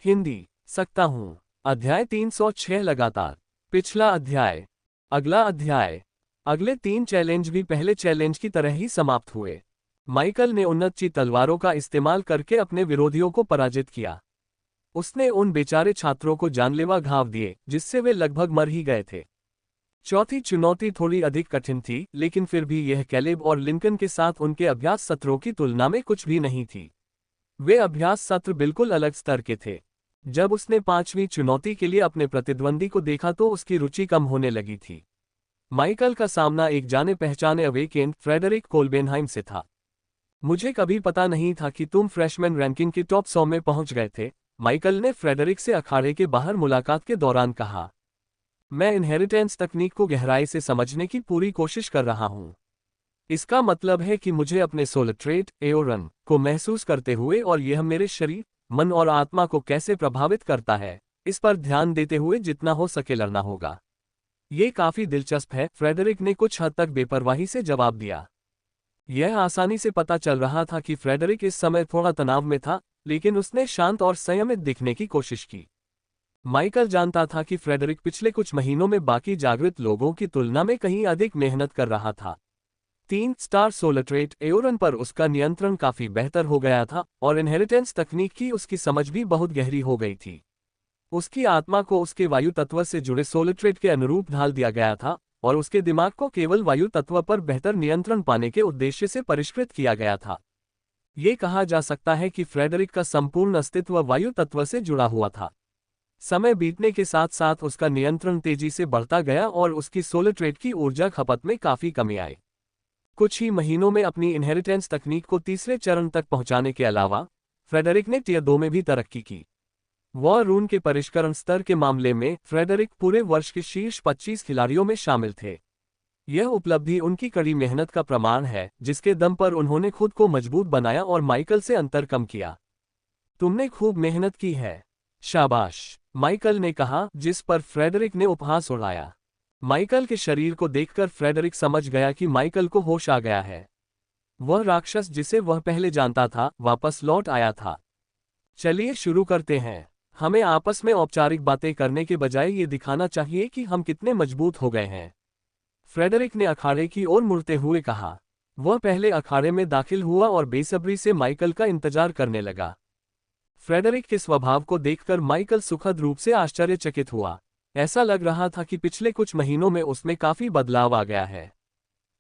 हिंदी सकता हूँ। अध्याय 306 लगातार। पिछला अध्याय। अगला अध्याय। अगले 3 चैलेंज भी पहले चैलेंज की तरह ही समाप्त हुए। माइकल ने उन्नत तलवारों का इस्तेमाल करके अपने विरोधियों को पराजित किया। उसने उन बेचारे छात्रों को जानलेवा घाव दिए जिससे वे लगभग मर ही गए थे। चौथी चुनौती थोड़ी अधिक कठिन थी, लेकिन फिर भी यह कैलेब और लिंकन के साथ उनके अभ्यास सत्रों की तुलना में कुछ भी नहीं थी। वे अभ्यास सत्र बिल्कुल अलग स्तर के थे। जब उसने 5वीं चुनौती के लिए अपने प्रतिद्वंदी को देखा तो उसकी रुचि कम होने लगी थी। माइकल का सामना एक जाने पहचाने अवेकेंड फ्रेडरिक कोल्बेनहाइम से था। मुझे कभी पता नहीं था कि तुम फ्रेशमैन रैंकिंग के टॉप 100 में पहुंच गए थे, माइकल ने फ्रेडरिक से अखाड़े के बाहर मुलाकात के दौरान कहा। मैं इनहेरिटेंस तकनीक को गहराई से समझने की पूरी कोशिश कर रहा हूं। इसका मतलब है कि मुझे अपने सोल ट्रेट एओरन को महसूस करते हुए और यह मेरे शरीर, मन और आत्मा को कैसे प्रभावित करता है, इस पर ध्यान देते हुए जितना हो सके लड़ना होगा। ये काफी दिलचस्प है, फ्रेडरिक ने कुछ हद तक बेपरवाही से जवाब दिया। यह आसानी से पता चल रहा था कि फ्रेडरिक इस समय थोड़ा तनाव में था, लेकिन उसने शांत और संयमित दिखने की कोशिश की। माइकल जानता था कि फ्रेडरिक पिछले कुछ महीनों में बाकी जागृत लोगों की तुलना में कहीं अधिक मेहनत कर रहा था। 3 स्टार सोलर ट्रेट एओरन पर उसका नियंत्रण काफी बेहतर हो गया था और इनहेरिटेंस तकनीक की उसकी समझ भी बहुत गहरी हो गई थी। उसकी आत्मा को उसके वायु तत्व से जुड़े सोलर ट्रेट के अनुरूप ढाल दिया गया था और उसके दिमाग को केवल वायु तत्व पर बेहतर नियंत्रण पाने के उद्देश्य से परिष्कृत किया गया था। ये कहा जा सकता है कि फ्रेडरिक का संपूर्ण अस्तित्व वायु तत्व से जुड़ा हुआ था। समय बीतने के साथ साथ उसका नियंत्रण तेजी से बढ़ता गया और उसकी सोलर ट्रेट की ऊर्जा खपत में काफी कमी आई। कुछ ही महीनों में अपनी इनहेरिटेंस तकनीक को तीसरे चरण तक पहुंचाने के अलावा फ्रेडरिक ने टियर 2 में भी तरक्की की। वॉर रून के परिष्करण स्तर के मामले में फ्रेडरिक पूरे वर्ष के शीर्ष 25 खिलाड़ियों में शामिल थे। यह उपलब्धि उनकी कड़ी मेहनत का प्रमाण है, जिसके दम पर उन्होंने खुद को मजबूत बनाया और माइकल से अंतर कम किया। तुमने खूब मेहनत की है। शाबाश, माइकल ने कहा, जिस पर फ्रेडरिक ने उपहास उड़ाया। माइकल के शरीर को देखकर फ्रेडरिक समझ गया कि माइकल को होश आ गया है। वह राक्षस जिसे वह पहले जानता था वापस लौट आया था। चलिए शुरू करते हैं। हमें आपस में औपचारिक बातें करने के बजाय ये दिखाना चाहिए कि हम कितने मजबूत हो गए हैं, फ्रेडरिक ने अखाड़े की ओर मुड़ते हुए कहा। वह पहले अखाड़े में दाखिल हुआ और बेसब्री से माइकल का इंतजार करने लगा। फ्रेडरिक के स्वभाव को देखकर माइकल सुखद रूप से आश्चर्यचकित हुआ। ऐसा लग रहा था कि पिछले कुछ महीनों में उसमें काफी बदलाव आ गया है।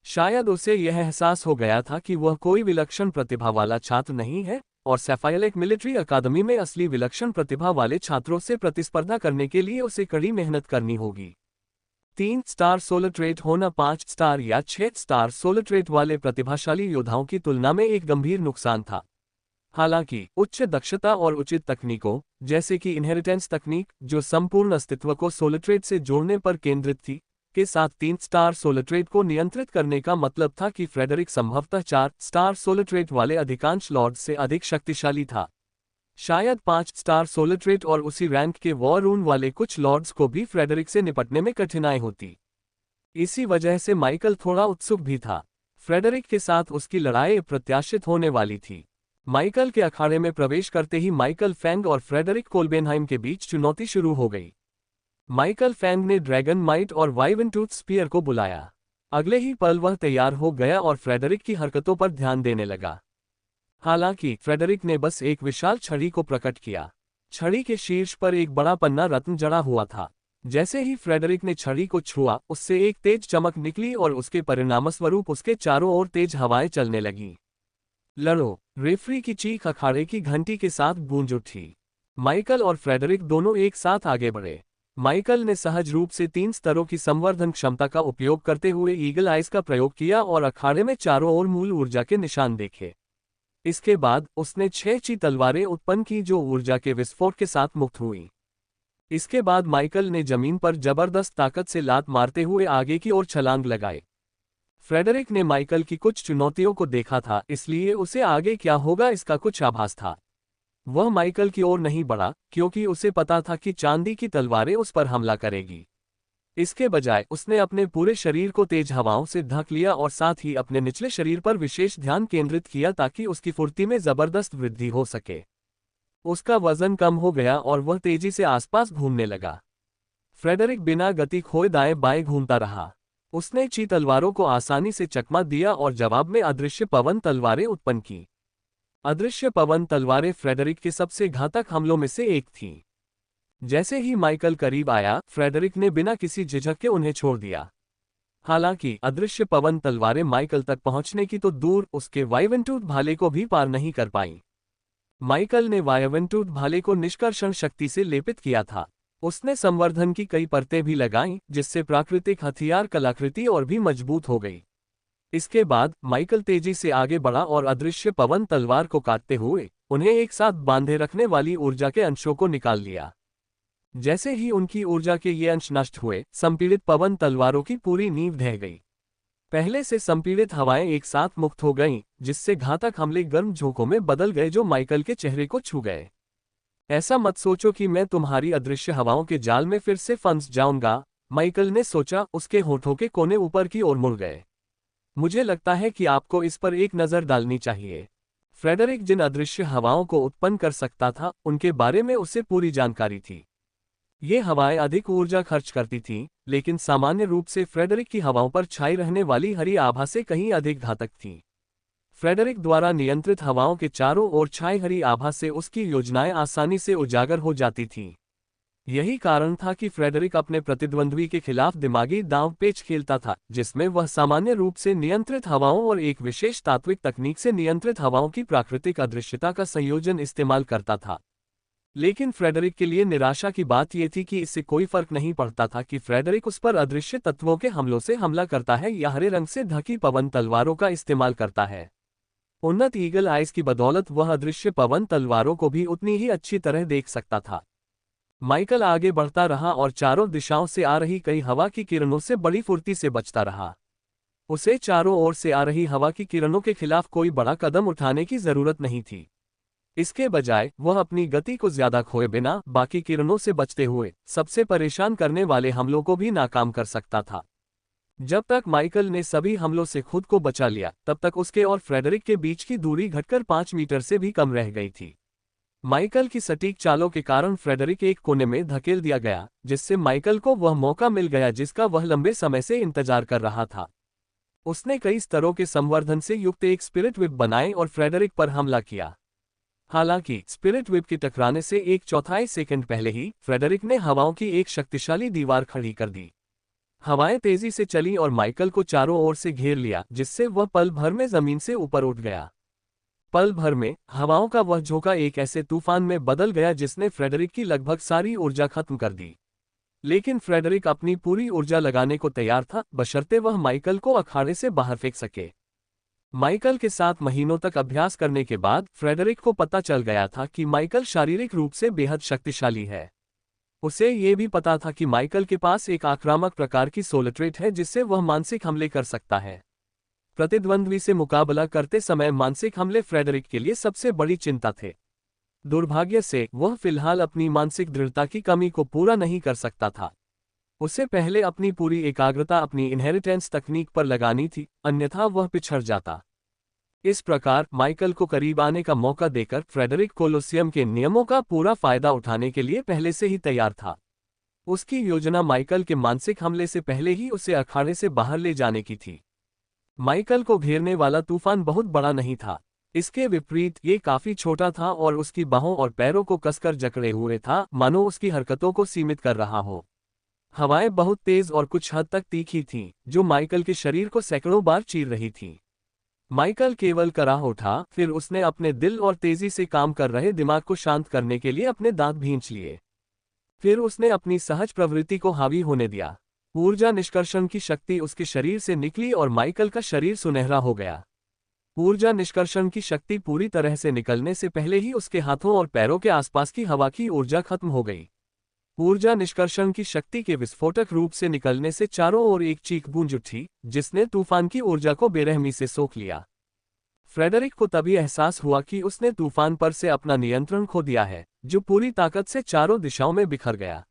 शायद उसे यह एहसास हो गया था कि वह कोई विलक्षण प्रतिभा वाला छात्र नहीं है और सैफायलेक मिलिट्री अकादमी में असली विलक्षण प्रतिभा वाले छात्रों से प्रतिस्पर्धा करने के लिए उसे कड़ी मेहनत करनी होगी। 3 स्टार सोलर ट्रेट होना 5 स्टार या 6 स्टार सोलर ट्रेट वाले प्रतिभाशाली योद्धाओं की तुलना में एक गंभीर नुकसान था। हालांकि उच्च दक्षता और उचित तकनीकों, जैसे कि इनहेरिटेंस तकनीक जो संपूर्ण अस्तित्व को सोलर ट्रेट से जोड़ने पर केंद्रित थी, के साथ 3 स्टार सोलर ट्रेट को नियंत्रित करने का मतलब था कि फ्रेडरिक संभवतः 4 स्टार सोलर ट्रेट वाले अधिकांश लॉर्ड से अधिक शक्तिशाली था। शायद 5 स्टार सोलर ट्रेट और उसी रैंक के वॉर रून वाले कुछ लॉर्ड्स को भी फ्रेडरिक से निपटने में कठिनाई होती। इसी वजह से माइकल थोड़ा उत्सुक भी था। फ्रेडरिक के साथ उसकी लड़ाई अप्रत्याशित होने वाली थी। माइकल के अखाड़े में प्रवेश करते ही माइकल फैंग और फ्रेडरिक कोल्बेनहाइम के बीच चुनौती शुरू हो गई। माइकल फैंग ने ड्रैगन माइट और वाइवनटूथ स्पीयर को बुलाया। अगले ही पल वह तैयार हो गया और फ्रेडरिक की हरकतों पर ध्यान देने लगा। हालांकि फ्रेडरिक ने बस एक विशाल छड़ी को प्रकट किया। छड़ी के शीर्ष पर एक बड़ा पन्ना रत्न जड़ा हुआ था। जैसे ही फ्रेडरिक ने छड़ी को छुआ, उससे एक तेज चमक निकली और उसके परिणामस्वरूप उसके चारों ओर तेज हवाएं चलने लगीं। लड़ो! रेफरी की चीख अखाड़े की घंटी के साथ गूंज उठी। माइकल और फ्रेडरिक दोनों एक साथ आगे बढ़े। माइकल ने सहज रूप से 3 स्तरों की संवर्धन क्षमता का उपयोग करते हुए ईगल आइज का प्रयोग किया और अखाड़े में चारों ओर मूल ऊर्जा के निशान देखे। इसके बाद उसने 6 ची तलवारें उत्पन्न की जो ऊर्जा के विस्फोट के साथ मुक्त हुई। इसके बाद माइकल ने जमीन पर जबरदस्त ताकत से लात मारते हुए आगे की ओर छलांग लगाई। फ्रेडरिक ने माइकल की कुछ चुनौतियों को देखा था, इसलिए उसे आगे क्या होगा इसका कुछ आभास था। वह माइकल की ओर नहीं बढ़ा क्योंकि उसे पता था कि चांदी की तलवारें उस पर हमला करेगी। इसके बजाय उसने अपने पूरे शरीर को तेज हवाओं से ढक लिया और साथ ही अपने निचले शरीर पर विशेष ध्यान केंद्रित किया ताकि उसकी फुर्ती में जबरदस्त वृद्धि हो सके। उसका वजन कम हो गया और वह तेजी से आसपास घूमने लगा। फ्रेडरिक बिना गति खोए दाएं बाएं घूमता रहा। उसने ची तलवारों को आसानी से चकमा दिया और जवाब में अदृश्य पवन तलवारें उत्पन्न की। अदृश्य पवन तलवारें फ्रेडरिक के सबसे घातक हमलों में से एक थीं। जैसे ही माइकल करीब आया, फ्रेडरिक ने बिना किसी झिझक के उन्हें छोड़ दिया। हालांकि अदृश्य पवन तलवारें माइकल तक पहुंचने की तो दूर, उसके वाइवेंटूथ भाले को भी पार नहीं कर पाईं। माइकल ने वाइवेंटूथ भाले को निष्कर्षण शक्ति से लेपित किया था। उसने संवर्धन की कई परतें भी लगाईं, जिससे प्राकृतिक हथियार कलाकृति और भी मजबूत हो गई। इसके बाद माइकल तेजी से आगे बढ़ा और अदृश्य पवन तलवार को काटते हुए उन्हें एक साथ बांधे रखने वाली ऊर्जा के अंशों को निकाल लिया। जैसे ही उनकी ऊर्जा के ये अंश नष्ट हुए, संपीड़ित पवन तलवारों की पूरी नींव ढह गई। पहले से संपीड़ित हवाएं एक साथ मुक्त हो गईं, जिससे घातक हमले गर्म झोंकों में बदल गए जो माइकल के चेहरे को छू गए। ऐसा मत सोचो कि मैं तुम्हारी अदृश्य हवाओं के जाल में फिर से फंस जाऊंगा, माइकल ने सोचा। उसके होठों के कोने ऊपर की ओर मुड़ गए। मुझे लगता है कि आपको इस पर एक नज़र डालनी चाहिए। फ्रेडरिक जिन अदृश्य हवाओं को उत्पन्न कर सकता था, उनके बारे में उसे पूरी जानकारी थी। ये हवाएं अधिक ऊर्जा खर्च करती थीं, लेकिन सामान्य रूप से फ्रेडरिक की हवाओं पर छाई रहने वाली हरी आभा से कहीं अधिक घातक थीं। फ्रेडरिक द्वारा नियंत्रित हवाओं के चारों ओर छाई हरी आभा से उसकी योजनाएं आसानी से उजागर हो जाती थीं। यही कारण था कि फ्रेडरिक अपने प्रतिद्वंद्वी के खिलाफ दिमागी दांव पेच खेलता था, जिसमें वह सामान्य रूप से नियंत्रित हवाओं और एक विशेष तात्विक तकनीक से नियंत्रित हवाओं की प्राकृतिक अदृश्यता का संयोजन इस्तेमाल करता था। लेकिन फ्रेडरिक के लिए निराशा की बात यह थी कि इससे कोई फर्क नहीं पड़ता था कि फ्रेडरिक उस पर अदृश्य तत्वों के हमलों से हमला करता है या हरे रंग से ढकी पवन तलवारों का इस्तेमाल करता है। उन्नत ईगल आइज की बदौलत वह अदृश्य पवन तलवारों को भी उतनी ही अच्छी तरह देख सकता था। माइकल आगे बढ़ता रहा और चारों दिशाओं से आ रही कई हवा की किरणों से बड़ी फुर्ती से बचता रहा। उसे चारों ओर से आ रही हवा की किरणों के खिलाफ कोई बड़ा कदम उठाने की जरूरत नहीं थी। इसके बजाय वह अपनी गति को ज्यादा खोए बिना बाकी किरणों से बचते हुए सबसे परेशान करने वाले हमलों को भी नाकाम कर सकता था। जब तक माइकल ने सभी हमलों से खुद को बचा लिया, तब तक उसके और फ्रेडरिक के बीच की दूरी घटकर 5 मीटर से भी कम रह गई थी। माइकल की सटीक चालों के कारण फ्रेडरिक एक कोने में धकेल दिया गया, जिससे माइकल को वह मौका मिल गया जिसका वह लंबे समय से इंतजार कर रहा था। उसने कई स्तरों के संवर्धन से युक्त एक स्पिरिट व्हिप बनाए और फ्रेडरिक पर हमला किया। हालांकि स्पिरिट व्हिप के टकराने से 1/4 सेकंड पहले ही फ्रेडरिक ने हवाओं की एक शक्तिशाली दीवार खड़ी कर दी। हवाएं तेजी से चली और माइकल को चारों ओर से घेर लिया, जिससे वह पल भर में जमीन से ऊपर उठ गया। पल भर में हवाओं का वह झोंका एक ऐसे तूफान में बदल गया जिसने फ्रेडरिक की लगभग सारी ऊर्जा खत्म कर दी। लेकिन फ्रेडरिक अपनी पूरी ऊर्जा लगाने को तैयार था, बशर्ते वह माइकल को अखाड़े से बाहर फेंक सके। माइकल के साथ महीनों तक अभ्यास करने के बाद फ्रेडरिक को पता चल गया था कि माइकल शारीरिक रूप से बेहद शक्तिशाली है। उसे ये भी पता था कि माइकल के पास एक आक्रामक प्रकार की सोल ट्रेट है जिससे वह मानसिक हमले कर सकता है। प्रतिद्वंद्वी से मुकाबला करते समय मानसिक हमले फ्रेडरिक के लिए सबसे बड़ी चिंता थे। दुर्भाग्य से वह फिलहाल अपनी मानसिक दृढ़ता की कमी को पूरा नहीं कर सकता था। उसे पहले अपनी पूरी एकाग्रता अपनी इनहेरिटेंस तकनीक पर लगानी थी, अन्यथा वह पिछड़ जाता। इस प्रकार माइकल को करीब आने का मौका देकर फ्रेडरिक कोलोसियम के नियमों का पूरा फायदा उठाने के लिए पहले से ही तैयार था। उसकी योजना माइकल के मानसिक हमले से पहले ही उसे अखाड़े से बाहर ले जाने की थी। माइकल को घेरने वाला तूफान बहुत बड़ा नहीं था। इसके विपरीत ये काफी छोटा था और उसकी बाहों और पैरों को कसकर जकड़े हुए था, मानो उसकी हरकतों को सीमित कर रहा हो। हवाएं बहुत तेज और कुछ हद तक तीखी थीं, जो माइकल के शरीर को सैकड़ों बार चीर रही थीं। माइकल केवल कराह उठा, फिर उसने अपने दिल और तेजी से काम कर रहे दिमाग को शांत करने के लिए अपने दांत भींच लिए। फिर उसने अपनी सहज प्रवृत्ति को हावी होने दिया। ऊर्जा निष्कर्षण की शक्ति उसके शरीर से निकली और माइकल का शरीर सुनहरा हो गया। ऊर्जा निष्कर्षण की शक्ति पूरी तरह से निकलने से पहले ही उसके हाथों और पैरों के आसपास की हवा की ऊर्जा खत्म हो गई। ऊर्जा निष्कर्षण की शक्ति के विस्फोटक रूप से निकलने से चारों ओर एक चीख गूंज उठी, जिसने तूफान की ऊर्जा को बेरहमी से सोख लिया। फ्रेडरिक को तभी एहसास हुआ कि उसने तूफान पर से अपना नियंत्रण खो दिया है, जो पूरी ताकत से चारों दिशाओं में बिखर गया।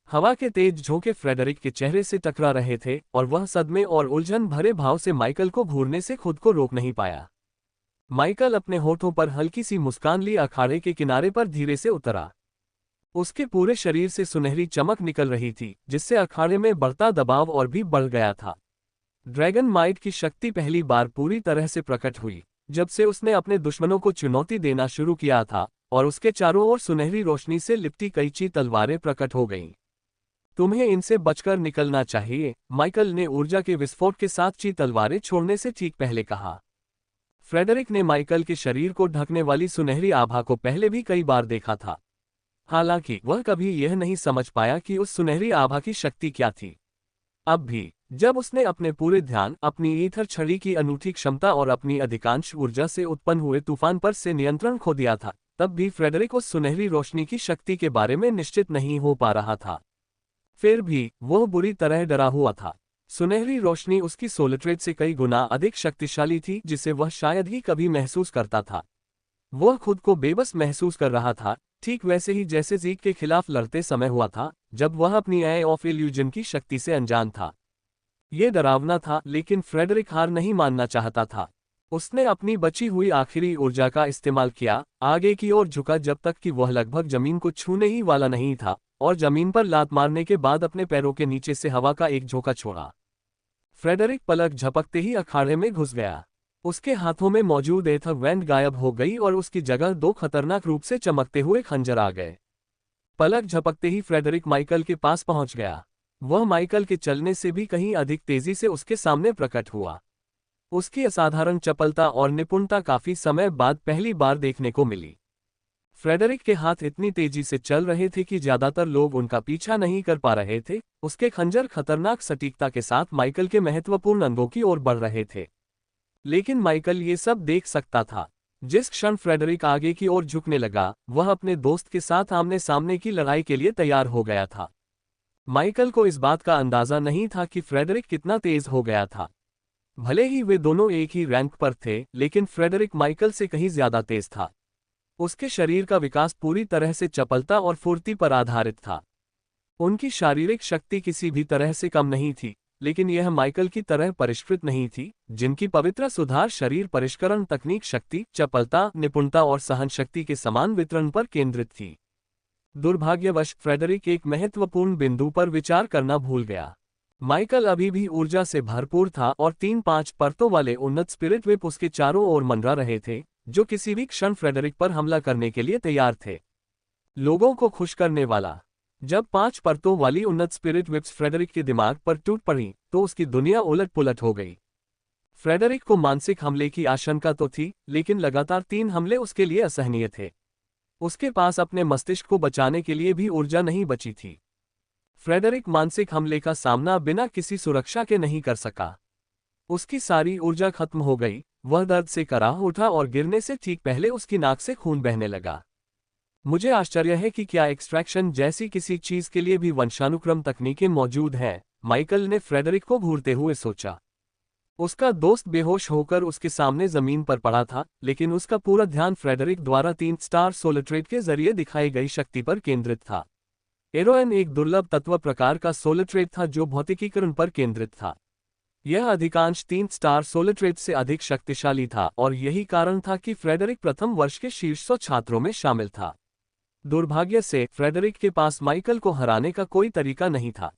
हवा के तेज झोंके फ्रेडरिक के चेहरे से टकरा रहे थे और वह सदमे और उलझन भरे भाव से माइकल को घूरने से खुद को रोक नहीं पाया। माइकल अपने होठों पर हल्की सी मुस्कान ली अखाड़े के किनारे पर धीरे से उतरा। उसके पूरे शरीर से सुनहरी चमक निकल रही थी, जिससे अखाड़े में बढ़ता दबाव और भी बढ़ गया था। ड्रैगन माइट की शक्ति पहली बार पूरी तरह से प्रकट हुई जब से उसने अपने दुश्मनों को चुनौती देना शुरू किया था, और उसके चारों ओर सुनहरी रोशनी से लिपटी कैंची तलवारें प्रकट हो गईं। तुम्हें इनसे बचकर निकलना चाहिए, माइकल ने ऊर्जा के विस्फोट के साथ ची तलवारें छोड़ने से ठीक पहले कहा। फ्रेडरिक ने माइकल के शरीर को ढकने वाली सुनहरी आभा को पहले भी कई बार देखा था। हालांकि वह कभी यह नहीं समझ पाया कि उस सुनहरी आभा की शक्ति क्या थी। अब भी जब उसने अपने पूरे ध्यान, अपनी ईथर छड़ी की अनूठी क्षमता और अपनी अधिकांश ऊर्जा से उत्पन्न हुए तूफान पर से नियंत्रण खो दिया था, तब भी फ्रेडरिक उस सुनहरी रोशनी की शक्ति के बारे में निश्चित नहीं हो पा रहा था। फिर भी वह बुरी तरह डरा हुआ था। सुनहरी रोशनी उसकी सोलट्रेड से कई गुना अधिक शक्तिशाली थी, जिसे वह शायद ही कभी महसूस करता था। वह खुद को बेबस महसूस कर रहा था, ठीक वैसे ही जैसे ज़ीक के खिलाफ लड़ते समय हुआ था, जब वह अपनी आई ऑफ इल्यूजन की शक्ति से अनजान था। ये डरावना था, लेकिन फ्रेडरिक हार नहीं मानना चाहता था। उसने अपनी बची हुई आखिरी ऊर्जा का इस्तेमाल किया, आगे की ओर झुका जब तक कि वह लगभग जमीन को छूने ही वाला नहीं था, और जमीन पर लात मारने के बाद अपने पैरों के नीचे से हवा का एक झोंका छोड़ा। फ्रेडरिक पलक झपकते ही अखाड़े में घुस गया। उसके हाथों में मौजूद एथर वेंड गायब हो गई और उसकी जगह दो खतरनाक रूप से चमकते हुए खंजर आ गए। पलक झपकते ही फ्रेडरिक माइकल के पास पहुंच गया। वह माइकल के चलने से भी कहीं अधिक तेजी से उसके सामने प्रकट हुआ। उसकी असाधारण चपलता और निपुणता काफी समय बाद पहली बार देखने को मिली। फ्रेडरिक के हाथ इतनी तेजी से चल रहे थे कि ज्यादातर लोग उनका पीछा नहीं कर पा रहे थे। उसके खंजर खतरनाक सटीकता के साथ माइकल के महत्वपूर्ण अंगों की ओर बढ़ रहे थे। लेकिन माइकल ये सब देख सकता था। जिस क्षण फ्रेडरिक आगे की ओर झुकने लगा, वह अपने दोस्त के साथ आमने सामने की लड़ाई के लिए तैयार हो गया था। माइकल को इस बात का अंदाजा नहीं था कि फ्रेडरिक कितना तेज हो गया था। भले ही वे दोनों एक ही रैंक पर थे, लेकिन फ्रेडरिक माइकल से कहीं ज्यादा तेज था। उसके शरीर का विकास पूरी तरह से चपलता और फुर्ती पर आधारित था। उनकी शारीरिक शक्ति किसी भी तरह से कम नहीं थी, लेकिन यह माइकल की तरह परिष्कृत नहीं थी, जिनकी पवित्र सुधार शरीर परिष्करण तकनीक शक्ति, चपलता, निपुणता और सहन शक्ति के समान वितरण पर केंद्रित थी। दुर्भाग्यवश फ्रेडरिक एक महत्वपूर्ण बिंदु पर विचार करना भूल गया। माइकल अभी भी ऊर्जा से भरपूर था और 3-5 परतों वाले उन्नत स्पिरिट विप उसके चारों ओर मंडरा रहे थे, जो किसी भी क्षण फ्रेडरिक पर हमला करने के लिए तैयार थे। लोगों को खुश करने वाला। जब 5 परतों वाली उन्नत स्पिरिट विप्स फ्रेडरिक के दिमाग पर टूट पड़ी, तो उसकी दुनिया उलट-पुलट हो गई। फ्रेडरिक को मानसिक हमले की आशंका तो थी, लेकिन लगातार 3 हमले उसके लिए असहनीय थे। उसके पास अपने मस्तिष्क को बचाने के लिए भी ऊर्जा नहीं बची थी। फ्रेडरिक मानसिक हमले का सामना बिना किसी सुरक्षा के नहीं कर सका। उसकी सारी ऊर्जा खत्म हो गई। वह दर्द से कराह उठा और गिरने से ठीक पहले उसकी नाक से खून बहने लगा। मुझे आश्चर्य है कि क्या एक्सट्रैक्शन जैसी किसी चीज के लिए भी वंशानुक्रम तकनीकें मौजूद हैं, माइकल ने फ्रेडरिक को घूरते हुए सोचा। उसका दोस्त बेहोश होकर उसके सामने जमीन पर पड़ा था, लेकिन उसका पूरा ध्यान फ्रेडरिक द्वारा 3 स्टार सोलट्रेड के जरिए दिखाई गई शक्ति पर केंद्रित था। एरोएन एक दुर्लभ तत्व प्रकार का सोलट्रेड था जो भौतिकीकरण पर केंद्रित था। यह अधिकांश 3 स्टार सोलट्रेड से अधिक शक्तिशाली था, और यही कारण था कि फ्रेडरिक प्रथम वर्ष के शीर्ष 100 छात्रों में शामिल था। दुर्भाग्य से फ्रेडरिक के पास माइकल को हराने का कोई तरीका नहीं था।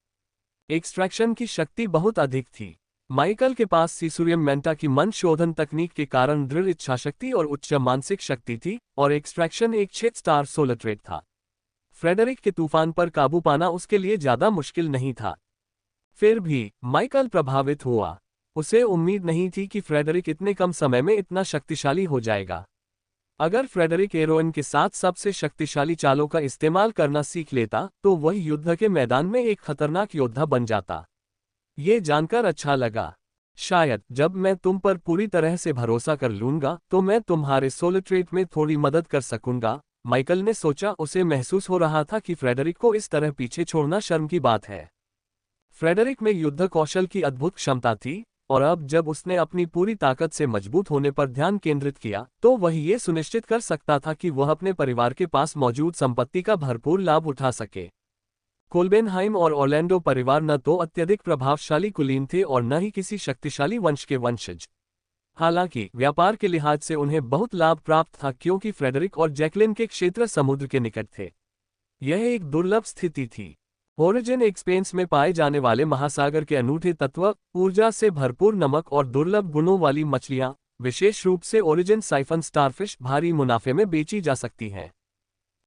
एक्सट्रैक्शन की शक्ति बहुत अधिक थी। माइकल के पास सीसुरियम मेंटा की मन शोधन तकनीक के कारण दृढ़ इच्छाशक्ति और उच्च मानसिक शक्ति थी, और एक्सट्रैक्शन एक 6 स्टार सोलट्रेड था। फ्रेडरिक के तूफान पर काबू पाना उसके लिए ज्यादा मुश्किल नहीं था। फिर भी माइकल प्रभावित हुआ। उसे उम्मीद नहीं थी कि फ्रेडरिक इतने कम समय में इतना शक्तिशाली हो जाएगा। अगर फ्रेडरिक एरोइन के साथ सबसे शक्तिशाली चालों का इस्तेमाल करना सीख लेता, तो वह युद्ध के मैदान में एक खतरनाक योद्धा बन जाता। ये जानकर अच्छा लगा। शायद जब मैं तुम पर पूरी तरह से भरोसा कर लूंगा, तो मैं तुम्हारे सोलट्रेड में थोड़ी मदद कर सकूंगा, माइकल ने सोचा। उसे महसूस हो रहा था कि फ्रेडरिक को इस तरह पीछे छोड़ना शर्म की बात है। फ्रेडरिक में युद्ध कौशल की अद्भुत क्षमता थी, और अब जब उसने अपनी पूरी ताकत से मजबूत होने पर ध्यान केंद्रित किया, तो वह ये सुनिश्चित कर सकता था कि वह अपने परिवार के पास मौजूद संपत्ति का भरपूर लाभ उठा सके। कोल्बेनहाइम और ऑर्लैंडो परिवार न तो अत्यधिक प्रभावशाली कुलीन थे और न ही किसी शक्तिशाली वंश के वंशज। हालांकि व्यापार के लिहाज से उन्हें बहुत लाभ प्राप्त था क्योंकि फ्रेडरिक और जैकलिन के क्षेत्र समुद्र के निकट थे। यह एक दुर्लभ स्थिति थी। ओरिजिन एक्सपेंस में पाए जाने वाले महासागर के अनूठे तत्व, ऊर्जा से भरपूर नमक और दुर्लभ गुणों वाली मछलियां, विशेष रूप से ओरिजिन साइफन स्टारफिश, भारी मुनाफे में बेची जा सकती हैं।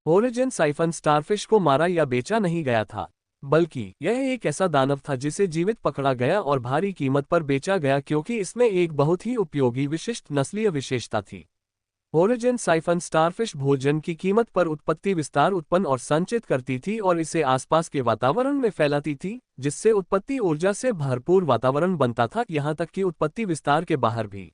ओरिजिन साइफन स्टारफिश को मारा या बेचा नहीं गया था, बल्कि यह एक ऐसा दानव था जिसे जीवित पकड़ा गया और भारी कीमत पर बेचा गया क्योंकि इसमें एक बहुत ही उपयोगी विशिष्ट नस्लीय विशेषता थी। ओरिजिन साइफन स्टारफिश भोजन की कीमत पर उत्पत्ति विस्तार उत्पन्न और संचित करती थी और इसे आसपास के वातावरण में फैलाती थी, जिससे उत्पत्ति ऊर्जा से भरपूर वातावरण बनता था, यहां तक कि उत्पत्ति विस्तार के बाहर भी।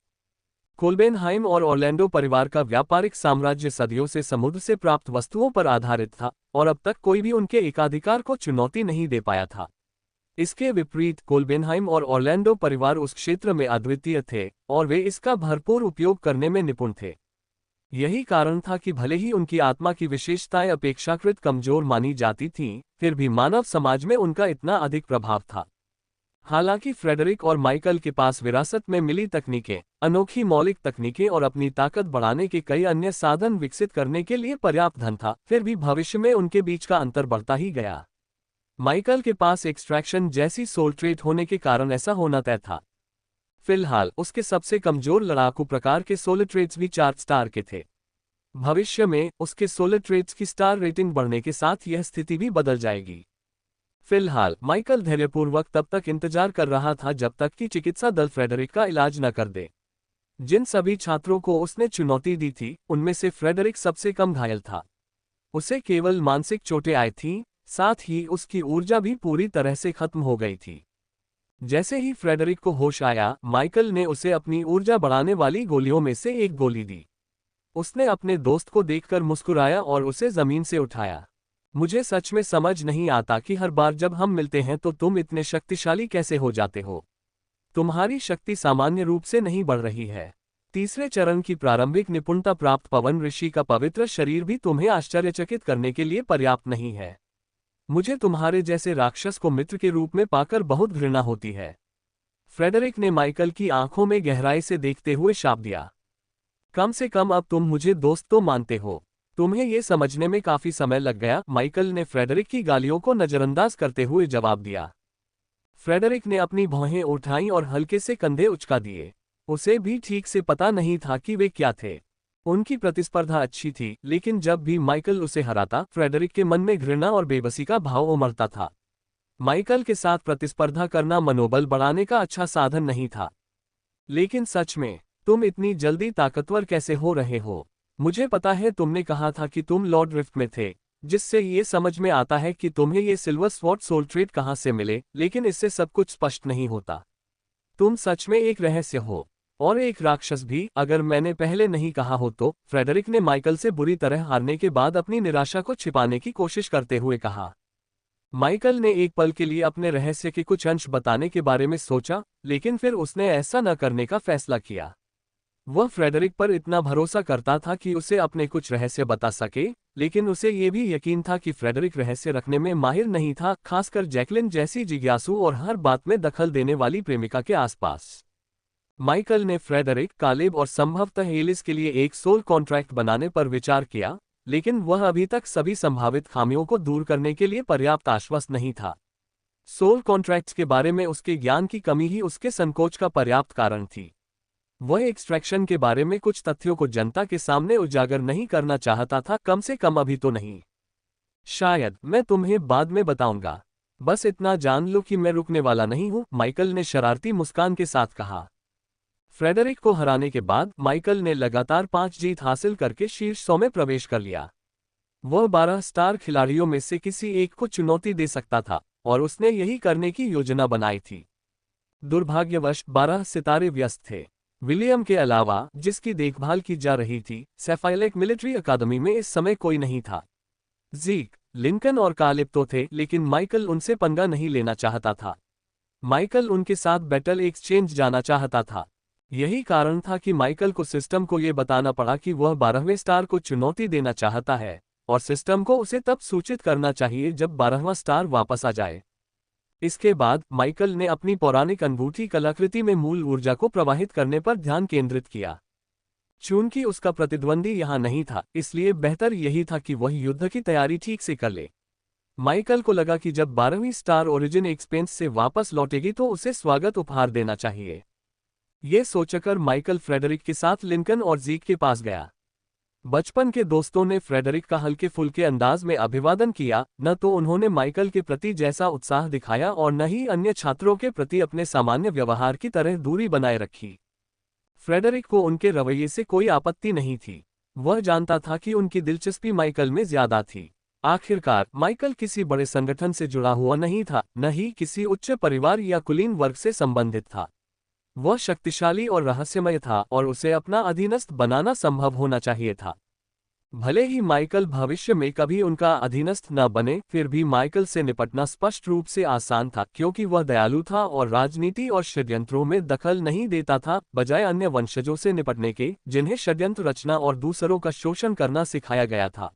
कोल्बेनहाइम और ऑरलैंडो परिवार का व्यापारिक साम्राज्य सदियों से समुद्र से प्राप्त वस्तुओं पर आधारित था और अब तक कोई भी उनके एकाधिकार को चुनौती नहीं दे पाया था। इसके विपरीत कोल्बेनहाइम और ऑरलैंडो परिवार उस क्षेत्र में अद्वितीय थे और वे इसका भरपूर उपयोग करने में निपुण थे। यही कारण था कि भले ही उनकी आत्मा की विशेषताएं अपेक्षाकृत कमजोर मानी जाती थीं, फिर भी मानव समाज में उनका इतना अधिक प्रभाव था। हालांकि फ्रेडरिक और माइकल के पास विरासत में मिली तकनीकें, अनोखी मौलिक तकनीकें और अपनी ताकत बढ़ाने के कई अन्य साधन विकसित करने के लिए पर्याप्त धन था, फिर भी भविष्य में उनके बीच का अंतर बढ़ता ही गया। माइकल के पास एक्सट्रैक्शन जैसी सोल ट्रेट होने के कारण ऐसा होना तय था। फिलहाल उसके सबसे कमजोर लड़ाकू प्रकार के सोल ट्रेट्स भी 4 स्टार के थे। भविष्य में उसके सोल ट्रेट्स की स्टार रेटिंग बढ़ने के साथ यह स्थिति भी बदल जाएगी। फिलहाल माइकल धैर्यपूर्वक तब तक इंतजार कर रहा था जब तक कि चिकित्सा दल फ्रेडरिक का इलाज न कर दे। जिन सभी छात्रों को उसने चुनौती दी थी, उनमें से फ्रेडरिक सबसे कम घायल था। उसे केवल मानसिक चोटें आई थीं, साथ ही उसकी ऊर्जा भी पूरी तरह से खत्म हो गई थी। जैसे ही फ्रेडरिक को होश आया, माइकल ने उसे अपनी ऊर्जा बढ़ाने वाली गोलियों में से एक गोली दी। उसने अपने दोस्त को देखकर मुस्कुराया और उसे जमीन से उठाया। मुझे सच में समझ नहीं आता कि हर बार जब हम मिलते हैं तो तुम इतने शक्तिशाली कैसे हो जाते हो। तुम्हारी शक्ति सामान्य रूप से नहीं बढ़ रही है। तीसरे चरण की प्रारंभिक निपुणता प्राप्त पवन ऋषि का पवित्र शरीर भी तुम्हें आश्चर्यचकित करने के लिए पर्याप्त नहीं है। मुझे तुम्हारे जैसे राक्षस को मित्र के रूप में पाकर बहुत घृणा होती है। फ्रेडरिक ने माइकल की आंखों में गहराई से देखते हुए शाप दिया। कम से कम अब तुम मुझे दोस्त तो मानते हो। तुम्हें यह समझने में काफी समय लग गया, माइकल ने फ्रेडरिक की गालियों को नजरअंदाज करते हुए जवाब दिया। फ्रेडरिक ने अपनी भौहें उठाईं और हल्के से कंधे उचका दिए। उसे भी ठीक से पता नहीं था कि वे क्या थे। उनकी प्रतिस्पर्धा अच्छी थी, लेकिन जब भी माइकल उसे हराता, फ्रेडरिक के मन में घृणा और बेबसी का भाव उमड़ता था। माइकल के साथ प्रतिस्पर्धा करना मनोबल बढ़ाने का अच्छा साधन नहीं था। लेकिन सच में, तुम इतनी जल्दी ताकतवर कैसे हो रहे हो? मुझे पता है तुमने कहा था कि तुम लॉर्ड रिफ्ट में थे, जिससे ये समझ में आता है कि तुम्हें ये सिल्वर स्वॉर्ड सोल ट्रेट कहाँ से मिले, लेकिन इससे सब कुछ स्पष्ट नहीं होता। तुम सच में एक रहस्य हो, और एक राक्षस भी, अगर मैंने पहले नहीं कहा हो तो। फ्रेडरिक ने माइकल से बुरी तरह हारने के बाद अपनी निराशा को छिपाने की कोशिश करते हुए कहा। माइकल ने एक पल के लिए अपने रहस्य के कुछ अंश बताने के बारे में सोचा, लेकिन फिर उसने ऐसा न करने का फैसला किया। वह फ्रेडरिक पर इतना भरोसा करता था कि उसे अपने कुछ रहस्य बता सके, लेकिन उसे ये भी यकीन था कि फ्रेडरिक रहस्य रखने में माहिर नहीं था, खासकर जैकलिन जैसी जिज्ञासु और हर बात में दखल देने वाली प्रेमिका के आसपास। माइकल ने फ्रेडरिक, कालेब और संभवतः एलिस के लिए एक सोल कॉन्ट्रैक्ट बनाने पर विचार किया, लेकिन वह अभी तक सभी संभावित खामियों को दूर करने के लिए पर्याप्त आश्वस्त नहीं था। सोल कॉन्ट्रैक्ट्स के बारे में उसके ज्ञान की कमी ही उसके संकोच का पर्याप्त कारण थी। वह एक्सट्रैक्शन के बारे में कुछ तथ्यों को जनता के सामने उजागर नहीं करना चाहता था, कम से कम अभी तो नहीं। शायद मैं तुम्हें बाद में बताऊंगा, बस इतना जान लो कि मैं रुकने वाला नहीं हूं, माइकल ने शरारती मुस्कान के साथ कहा। फ्रेडरिक को हराने के बाद माइकल ने लगातार 5 जीत हासिल करके शीर्ष 100 में प्रवेश कर लिया। वह 12 स्टार खिलाड़ियों में से किसी एक को चुनौती दे सकता था, और उसने यही करने की योजना बनाई थी। दुर्भाग्यवश 12 सितारे व्यस्त थे। विलियम के अलावा, जिसकी देखभाल की जा रही थी, सैफाइलेक मिलिट्री अकादमी में इस समय कोई नहीं था। जीक, लिंकन और कालिब तो थे, लेकिन माइकल उनसे पंगा नहीं लेना चाहता था। माइकल उनके साथ बैटल एक्सचेंज जाना चाहता था। यही कारण था कि माइकल को सिस्टम को यह बताना पड़ा कि वह 12वें स्टार को चुनौती देना चाहता है, और सिस्टम को उसे तब सूचित करना चाहिए जब 12वां स्टार वापस आ जाए। इसके बाद माइकल ने अपनी पौराणिक अनुभूति कलाकृति में मूल ऊर्जा को प्रवाहित करने पर ध्यान केंद्रित किया। चूंकि उसका प्रतिद्वंदी यहाँ नहीं था, इसलिए बेहतर यही था कि वह युद्ध की तैयारी ठीक से कर ले। माइकल को लगा कि जब 12वीं स्टार ओरिजिन एक्सपेंस से वापस लौटेगी तो उसे स्वागत उपहार देना चाहिए। ये सोचकर माइकल फ्रेडरिक के साथ लिंकन और जीक के पास गया। बचपन के दोस्तों ने फ्रेडरिक का हल्के फुल्के अंदाज में अभिवादन किया, न तो उन्होंने माइकल के प्रति जैसा उत्साह दिखाया और न ही अन्य छात्रों के प्रति अपने सामान्य व्यवहार की तरह दूरी बनाए रखी। फ्रेडरिक को उनके रवैये से कोई आपत्ति नहीं थी। वह जानता था कि उनकी दिलचस्पी माइकल में ज्यादा थी। आखिरकार माइकल किसी बड़े संगठन से जुड़ा हुआ नहीं था, न ही किसी उच्च परिवार या कुलीन वर्ग से संबंधित था। वह शक्तिशाली और रहस्यमय था और उसे अपना अधीनस्थ बनाना संभव होना चाहिए था। भले ही माइकल भविष्य में कभी उनका अधीनस्थ न बने, फिर भी माइकल से निपटना स्पष्ट रूप से आसान था, क्योंकि वह दयालु था और राजनीति और षड्यंत्रों में दखल नहीं देता था, बजाय अन्य वंशजों से निपटने के, जिन्हें षड्यंत्र रचना और दूसरों का शोषण करना सिखाया गया था।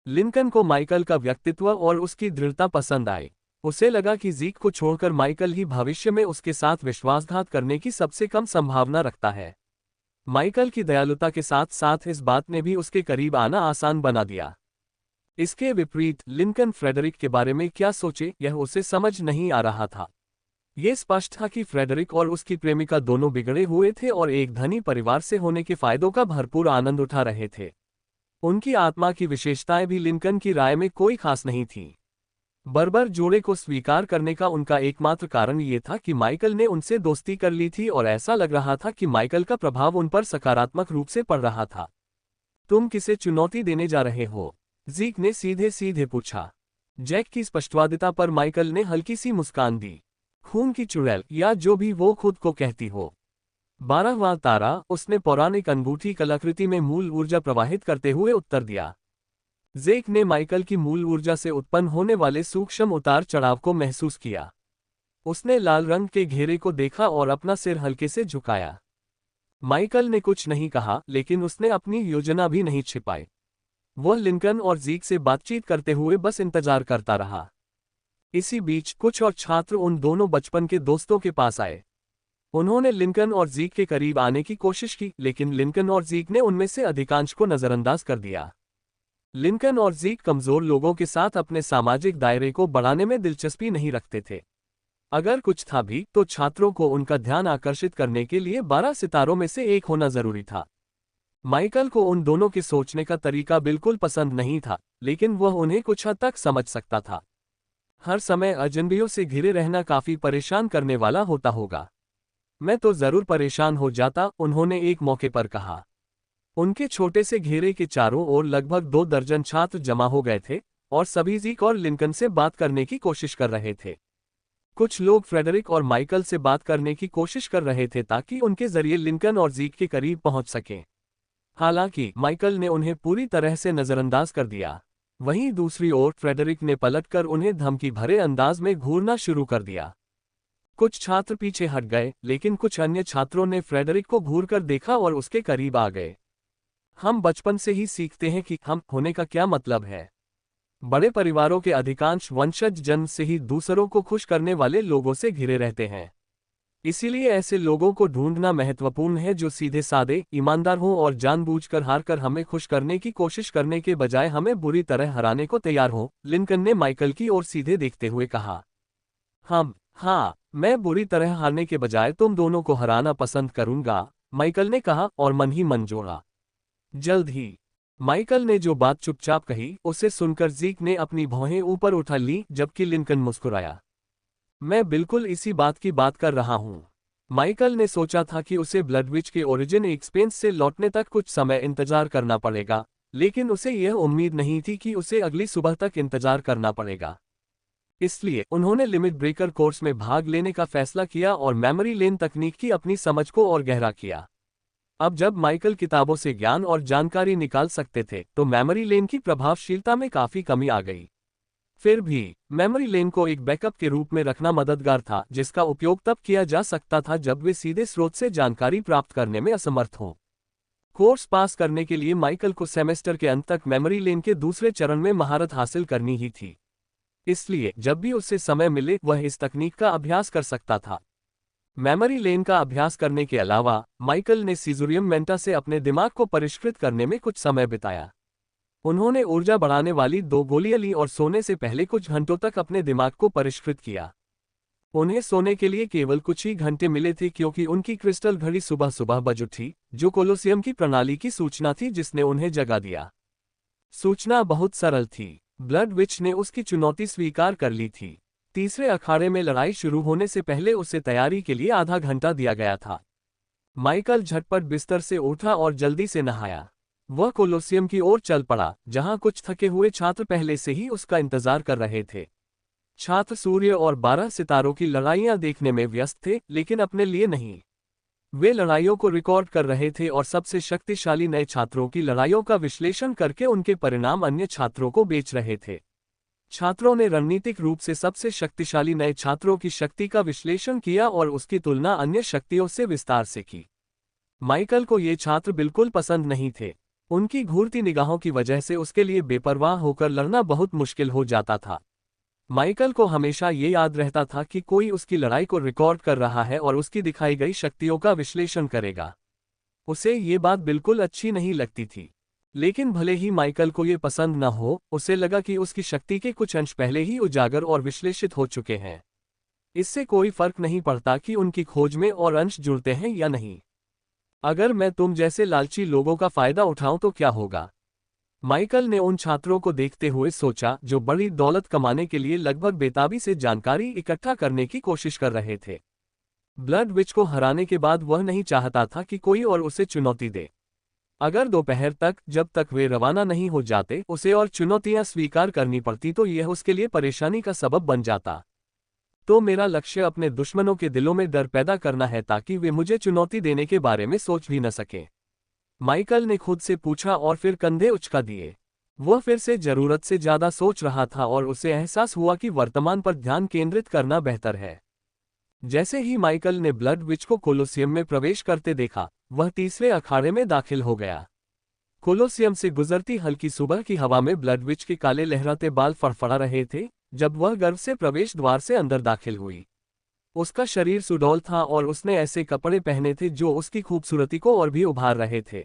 लिंकन को माइकल का व्यक्तित्व और उसकी दृढ़ता पसंद आई। उसे लगा कि जीक को छोड़कर माइकल ही भविष्य में उसके साथ विश्वासघात करने की सबसे कम संभावना रखता है। माइकल की दयालुता के साथ साथ इस बात ने भी उसके करीब आना आसान बना दिया। इसके विपरीत लिंकन फ्रेडरिक के बारे में क्या सोचे, यह उसे समझ नहीं आ रहा था। ये स्पष्ट था कि फ्रेडरिक और उसकी प्रेमिका दोनों बिगड़े हुए थे और एक धनी परिवार से होने के फायदों का भरपूर आनंद उठा रहे थे। उनकी आत्मा की विशेषताएं भी लिंकन की राय में कोई खास नहीं थीं। बर्बर जोड़े को स्वीकार करने का उनका एकमात्र कारण ये था कि माइकल ने उनसे दोस्ती कर ली थी और ऐसा लग रहा था कि माइकल का प्रभाव उन पर सकारात्मक रूप से पड़ रहा था। तुम किसे चुनौती देने जा रहे हो? जीक ने सीधे सीधे पूछा। जैक की स्पष्टवादिता पर माइकल ने हल्की सी मुस्कान दी। खून की चुड़ैल, या जो भी वो खुद को कहती हो। 12वां तारा, उसने पौराणिक अनुभूति कलाकृति में मूल ऊर्जा प्रवाहित करते हुए उत्तर दिया। जेक ने माइकल की मूल ऊर्जा से उत्पन्न होने वाले सूक्ष्म उतार चढ़ाव को महसूस किया। उसने लाल रंग के घेरे को देखा और अपना सिर हल्के से झुकाया। माइकल ने कुछ नहीं कहा, लेकिन उसने अपनी योजना भी नहीं छिपाई। वह लिंकन और जीक से बातचीत करते हुए बस इंतजार करता रहा। इसी बीच कुछ और छात्र उन दोनों बचपन के दोस्तों के पास आए। उन्होंने लिंकन और जीक के करीब आने की कोशिश की, लेकिन लिंकन और जीक ने उनमें से अधिकांश को नजरअंदाज कर दिया। लिंकन और जीक कमजोर लोगों के साथ अपने सामाजिक दायरे को बढ़ाने में दिलचस्पी नहीं रखते थे। अगर कुछ था भी तो छात्रों को उनका ध्यान आकर्षित करने के लिए 12 सितारों में से एक होना जरूरी था। माइकल को उन दोनों के सोचने का तरीका बिल्कुल पसंद नहीं था, लेकिन वह उन्हें कुछ हद तक समझ सकता था। हर समय अजनबियों से घिरे रहना काफी परेशान करने वाला होता होगा। मैं तो जरूर परेशान हो जाता, उन्होंने एक मौके पर कहा। उनके छोटे से घेरे के चारों ओर लगभग 2 दर्जन छात्र जमा हो गए थे और सभी जीक और लिंकन से बात करने की कोशिश कर रहे थे। कुछ लोग फ्रेडरिक और माइकल से बात करने की कोशिश कर रहे थे ताकि उनके जरिए लिंकन और जीक के करीब पहुंच सकें। हालांकि माइकल ने उन्हें पूरी तरह से नजरअंदाज कर दिया। वहीं दूसरी ओर फ्रेडरिक ने पलटकर उन्हें धमकी भरे अंदाज में घूरना शुरू कर दिया। कुछ छात्र पीछे हट गए, लेकिन कुछ अन्य छात्रों ने फ्रेडरिक को घूरकर देखा और उसके करीब आ गए। हम बचपन से ही सीखते हैं कि हम होने का क्या मतलब है। बड़े परिवारों के अधिकांश वंशज जन्म से ही दूसरों को खुश करने वाले लोगों से घिरे रहते हैं। इसीलिए ऐसे लोगों को ढूंढना महत्वपूर्ण है जो सीधे सादे, ईमानदार हों और जानबूझकर हारकर हमें खुश करने की कोशिश करने के बजाय हमें बुरी तरह हराने को तैयार हों। लिंकन ने माइकल की ओर सीधे देखते हुए कहा। हाँ, मैं बुरी तरह हारने के बजाय तुम दोनों को हराना पसंद करूंगा, माइकल ने कहा और मन ही मन जोड़ा। जल्द ही। माइकल ने जो बात चुपचाप कही, उसे सुनकर जीक ने अपनी भौहें ऊपर उठा ली, जबकि लिंकन मुस्कुराया। मैं बिल्कुल इसी बात की बात कर रहा हूं। माइकल ने सोचा था कि उसे ब्लडविच के ओरिजिन एक्सपेंस से लौटने तक कुछ समय इंतजार करना पड़ेगा, लेकिन उसे यह उम्मीद नहीं थी कि उसे अगली सुबह तक इंतजार करना पड़ेगा। इसलिए उन्होंने लिमिट ब्रेकर कोर्स में भाग लेने का फैसला किया और मेमोरी लेन तकनीक की अपनी समझ को और गहरा किया। अब जब माइकल किताबों से ज्ञान और जानकारी निकाल सकते थे, तो मेमोरी लेन की प्रभावशीलता में काफी कमी आ गई। फिर भी मेमोरी लेन को एक बैकअप के रूप में रखना मददगार था, जिसका उपयोग तब किया जा सकता था जब वे सीधे स्रोत से जानकारी प्राप्त करने में असमर्थ हों। कोर्स पास करने के लिए माइकल को सेमेस्टर के अंत तक मेमोरी लेन के दूसरे चरण में महारत हासिल करनी ही थी। इसलिए जब भी उसे समय मिले वह इस तकनीक का अभ्यास कर सकता था। मेमोरी लेन का अभ्यास करने के अलावा माइकल ने सीज़ोरियम मेंटा से अपने दिमाग को परिष्कृत करने में कुछ समय बिताया। उन्होंने ऊर्जा बढ़ाने वाली 2 गोलियां ली और सोने से पहले कुछ घंटों तक अपने दिमाग को परिष्कृत किया। उन्हें सोने के लिए केवल कुछ ही घंटे मिले थे क्योंकि उनकी क्रिस्टल घड़ी सुबह सुबह बज उठी, जो कोलोसियम की प्रणाली की सूचना थी जिसने उन्हें जगा दिया। सूचना बहुत सरल थी। ब्लड विच ने उसकी चुनौती स्वीकार कर ली थी। तीसरे अखाड़े में लड़ाई शुरू होने से पहले उसे तैयारी के लिए आधा घंटा दिया गया था। माइकल झटपट बिस्तर से उठा और जल्दी से नहाया। वह कोलोसियम की ओर चल पड़ा, जहां कुछ थके हुए छात्र पहले से ही उसका इंतजार कर रहे थे। छात्र सूर्य और 12 सितारों की लड़ाइयां देखने में व्यस्त थे, लेकिन अपने लिए नहीं। वे लड़ाइयों को रिकॉर्ड कर रहे थे और सबसे शक्तिशाली नए छात्रों की लड़ाइयों का विश्लेषण करके उनके परिणाम अन्य छात्रों को बेच रहे थे। छात्रों ने रणनीतिक रूप से सबसे शक्तिशाली नए छात्रों की शक्ति का विश्लेषण किया और उसकी तुलना अन्य शक्तियों से विस्तार से की। माइकल को ये छात्र बिल्कुल पसंद नहीं थे। उनकी घूरती निगाहों की वजह से उसके लिए बेपरवाह होकर लड़ना बहुत मुश्किल हो जाता था। माइकल को हमेशा ये याद रहता था कि कोई उसकी लड़ाई को रिकॉर्ड कर रहा है और उसकी दिखाई गई शक्तियों का विश्लेषण करेगा। उसे ये बात बिल्कुल अच्छी नहीं लगती थी। लेकिन भले ही माइकल को ये पसंद न हो, उसे लगा कि उसकी शक्ति के कुछ अंश पहले ही उजागर और विश्लेषित हो चुके हैं। इससे कोई फर्क नहीं पड़ता कि उनकी खोज में और अंश जुड़ते हैं या नहीं। अगर मैं तुम जैसे लालची लोगों का फायदा उठाऊं तो क्या होगा? माइकल ने उन छात्रों को देखते हुए सोचा जो बड़ी दौलत कमाने के लिए लगभग बेताबी से जानकारी इकट्ठा करने की कोशिश कर रहे थे। ब्लड विच को हराने के बाद वह नहीं चाहता था कि कोई और उसे चुनौती दे। अगर दोपहर तक, जब तक वे रवाना नहीं हो जाते, उसे और चुनौतियां स्वीकार करनी पड़ती तो यह उसके लिए परेशानी का सबब बन जाता। तो मेरा लक्ष्य अपने दुश्मनों के दिलों में डर पैदा करना है ताकि वे मुझे चुनौती देने के बारे में सोच भी न सके। माइकल ने खुद से पूछा और फिर कंधे उचका दिए। वह फिर से जरूरत से ज्यादा सोच रहा था और उसे एहसास हुआ कि वर्तमान पर ध्यान केंद्रित करना बेहतर है। जैसे ही माइकल ने ब्लड विच को कोलोसियम में प्रवेश करते देखा, वह तीसरे अखाड़े में दाखिल हो गया। कोलोसियम से गुजरती हल्की सुबह की हवा में ब्लड विच के काले लहराते बाल फड़फड़ा रहे थे जब वह गर्व से प्रवेश द्वार से अंदर दाखिल हुई। उसका शरीर सुडौल था और उसने ऐसे कपड़े पहने थे जो उसकी खूबसूरती को और भी उभार रहे थे।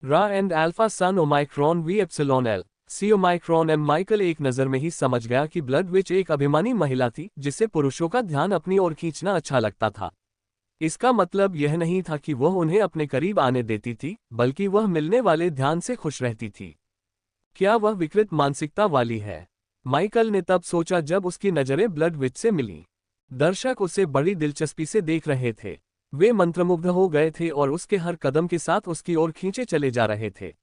रा एंड अल्फा सन omicron V epsilon L C omicron M. Michael एक नज़र में ही समझ गया कि ब्लड विच एक अभिमानी महिला थी जिसे पुरुषों का ध्यान अपनी ओर खींचना अच्छा लगता था। इसका मतलब यह नहीं था कि वह उन्हें अपने करीब आने देती थी, बल्कि वह मिलने वाले ध्यान से खुश रहती थी। क्या वह विकृत मानसिकता वाली है? माइकल ने तब सोचा जब उसकी नज़रें ब्लड विच से मिली। दर्शक उसे बड़ी दिलचस्पी से देख रहे थे। वे मंत्रमुग्ध हो गए थे और उसके हर कदम के साथ उसकी ओर खींचे चले जा रहे थे।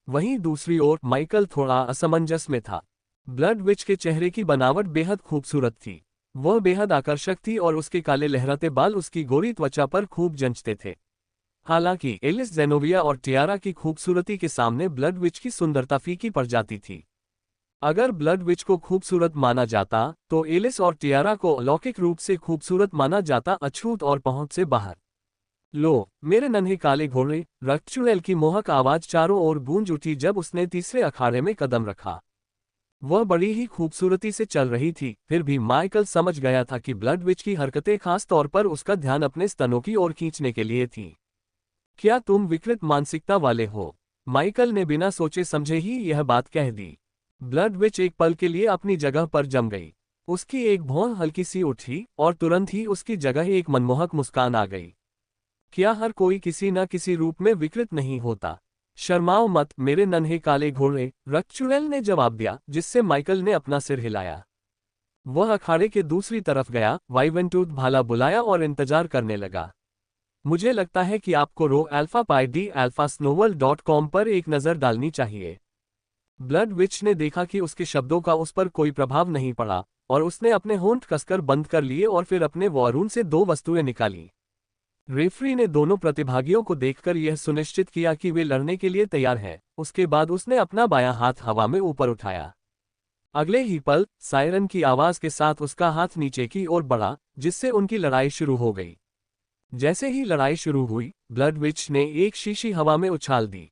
वहीं दूसरी ओर माइकल थोड़ा असमंजस में था। ब्लड विच के चेहरे की बनावट बेहद खूबसूरत थी। वह बेहद आकर्षक थी और उसके काले लहराते बाल उसकी गोरी त्वचा पर खूब जंचते थे। हालांकि एलिस जेनोविया और टियारा की खूबसूरती के सामने ब्लड विच की सुंदरता फीकी पड़ जाती थी। अगर ब्लड विच को खूबसूरत माना जाता, तो एलिस और टियारा को अलौकिक रूप से खूबसूरत माना जाता, अछूत और पहुंच से बाहर। लो, मेरे नन्हे काले घोड़े, रक्चुएल की मोहक आवाज चारों ओर गूंज उठी जब उसने तीसरे अखाड़े में कदम रखा। वह बड़ी ही खूबसूरती से चल रही थी, फिर भी माइकल समझ गया था कि ब्लड विच की हरकतें खास तौर पर उसका ध्यान अपने स्तनों की ओर खींचने के लिए थीं। क्या तुम विकृत मानसिकता वाले हो? माइकल ने बिना सोचे समझे ही यह बात कह दी। ब्लड विच एक पल के लिए अपनी जगह पर जम गई। उसकी एक भौं हल्की सी उठी और तुरंत ही उसकी जगह एक मनमोहक मुस्कान आ गई। क्या हर कोई किसी न किसी रूप में विकृत नहीं होता? शर्माओ मत मेरे नन्हे काले घोड़े, रक्चुएल ने जवाब दिया, जिससे माइकल ने अपना सिर हिलाया। वह अखाड़े के दूसरी तरफ गया, वाइवेंटूथ भाला बुलाया और इंतजार करने लगा। मुझे लगता है कि आपको रो अल्फा पाई डी अल्फा snowball.com पर एक नज़र डालनी चाहिए। ब्लड विच ने देखा कि उसके शब्दों का उस पर कोई प्रभाव नहीं पड़ा और उसने अपने होंठ कसकर बंद कर लिए और फिर अपने वॉरून से 2 वस्तुएं निकाली। रेफरी ने दोनों प्रतिभागियों को देखकर यह सुनिश्चित किया कि वे लड़ने के लिए तैयार हैं। उसके बाद उसने अपना बायां हाथ हवा में ऊपर उठाया। अगले ही पल सायरन की आवाज के साथ उसका हाथ नीचे की ओर बढ़ा, जिससे उनकी लड़ाई शुरू हो गई। जैसे ही लड़ाई शुरू हुई, ब्लड विच ने एक शीशी हवा में उछाल दी।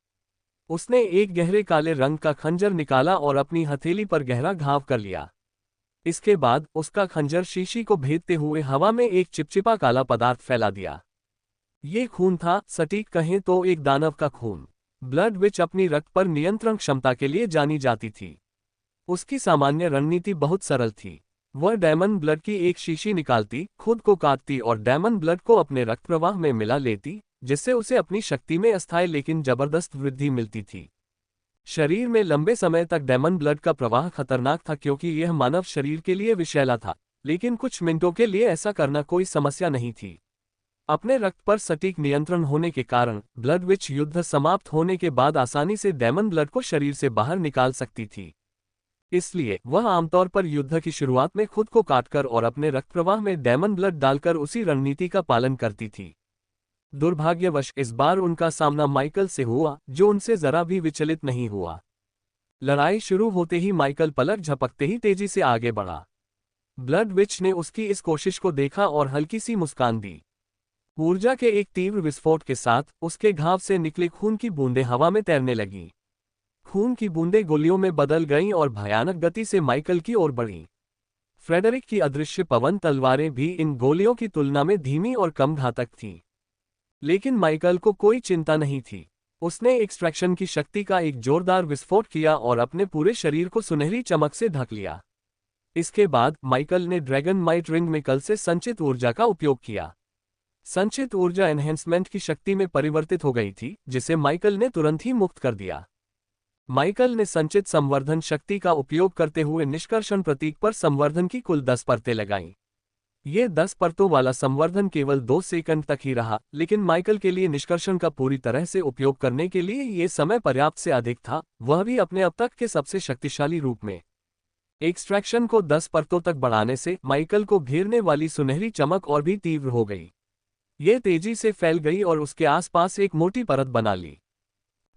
उसने एक गहरे काले रंग का खंजर निकाला और अपनी हथेली पर गहरा घाव कर लिया। इसके बाद उसका खंजर शीशी को भेदते हुए हवा में एक चिपचिपा काला पदार्थ फैला दिया। ये खून था, सटीक कहें तो एक दानव का खून। ब्लड विच अपनी रक्त पर नियंत्रण क्षमता के लिए जानी जाती थी। उसकी सामान्य रणनीति बहुत सरल थी। वह डेमन ब्लड की एक शीशी निकालती, खुद को काटती और डेमन ब्लड को अपने रक्त प्रवाह में मिला लेती, जिससे उसे अपनी शक्ति में अस्थायी लेकिन जबरदस्त वृद्धि मिलती थी। शरीर में लंबे समय तक डेमन ब्लड का प्रवाह खतरनाक था क्योंकि यह मानव शरीर के लिए विषैला था, लेकिन कुछ मिनटों के लिए ऐसा करना कोई समस्या नहीं थी। अपने रक्त पर सटीक नियंत्रण होने के कारण ब्लड विच युद्ध समाप्त होने के बाद आसानी से डेमन ब्लड को शरीर से बाहर निकाल सकती थी। इसलिए वह आमतौर पर युद्ध की शुरुआत में खुद को काटकर और अपने रक्त प्रवाह में डेमन ब्लड डालकर उसी रणनीति का पालन करती थी। दुर्भाग्यवश इस बार उनका सामना माइकल से हुआ, जो उनसे जरा भी विचलित नहीं हुआ। लड़ाई शुरू होते ही माइकल पलक झपकते ही तेजी से आगे बढ़ा। ब्लड विच ने उसकी इस कोशिश को देखा और हल्की सी मुस्कान दी। ऊर्जा के एक तीव्र विस्फोट के साथ उसके घाव से निकली खून की बूंदें हवा में तैरने लगीं। खून की बूंदें गोलियों में बदल गईं और भयानक गति से माइकल की ओर बढ़ीं। फ्रेडरिक की अदृश्य पवन तलवारें भी इन गोलियों की तुलना में धीमी और कम घातक थीं। लेकिन माइकल को कोई चिंता नहीं थी। उसने एक्सट्रैक्शन की शक्ति का एक जोरदार विस्फोट किया और अपने पूरे शरीर को सुनहरी चमक से ढक लिया। इसके बाद माइकल ने ड्रैगन माइट रिंग में कल से संचित ऊर्जा का उपयोग किया। संचित ऊर्जा एनहेंसमेंट की शक्ति में परिवर्तित हो गई थी, जिसे माइकल ने तुरंत ही मुक्त कर दिया। माइकल ने संचित संवर्धन शक्ति का उपयोग करते हुए निष्कर्षण प्रतीक पर संवर्धन की कुल 10 परतें लगाईं। ये 10 परतों वाला संवर्धन केवल 2 सेकंड तक ही रहा, लेकिन माइकल के लिए निष्कर्षण का पूरी तरह से उपयोग करने के लिए ये समय पर्याप्त से अधिक था, वह भी अपने अब तक के सबसे शक्तिशाली रूप में। एक्सट्रैक्शन को 10 परतों तक बढ़ाने से माइकल को घेरने वाली सुनहरी चमक और भी तीव्र हो गई। ये तेजी से फैल गई और उसके आसपास एक मोटी परत बना ली।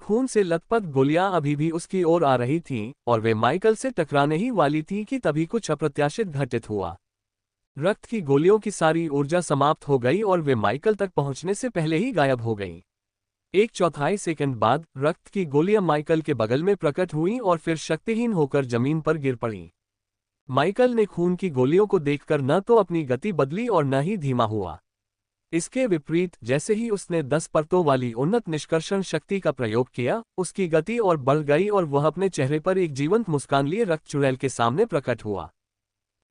खून से लथपथ गोलियां अभी भी उसकी ओर आ रही थीं और वे माइकल से टकराने ही वाली थीं कि तभी कुछ अप्रत्याशित घटित हुआ। रक्त की गोलियों की सारी ऊर्जा समाप्त हो गई और वे माइकल तक पहुंचने से पहले ही गायब हो गईं। 1/4 सेकंड बाद रक्त की गोलियां माइकल के बगल में प्रकट हुईं और फिर शक्तिहीन होकर जमीन पर गिर पड़ीं। माइकल ने खून की गोलियों को देखकर न तो अपनी गति बदली और न ही धीमा हुआ। इसके विपरीत जैसे ही उसने 10 परतों वाली उन्नत निष्कर्षण शक्ति का प्रयोग किया, उसकी गति और बढ़ गई और वह अपने चेहरे पर एक जीवंत मुस्कान लिए रक्त चुड़ैल के सामने प्रकट हुआ।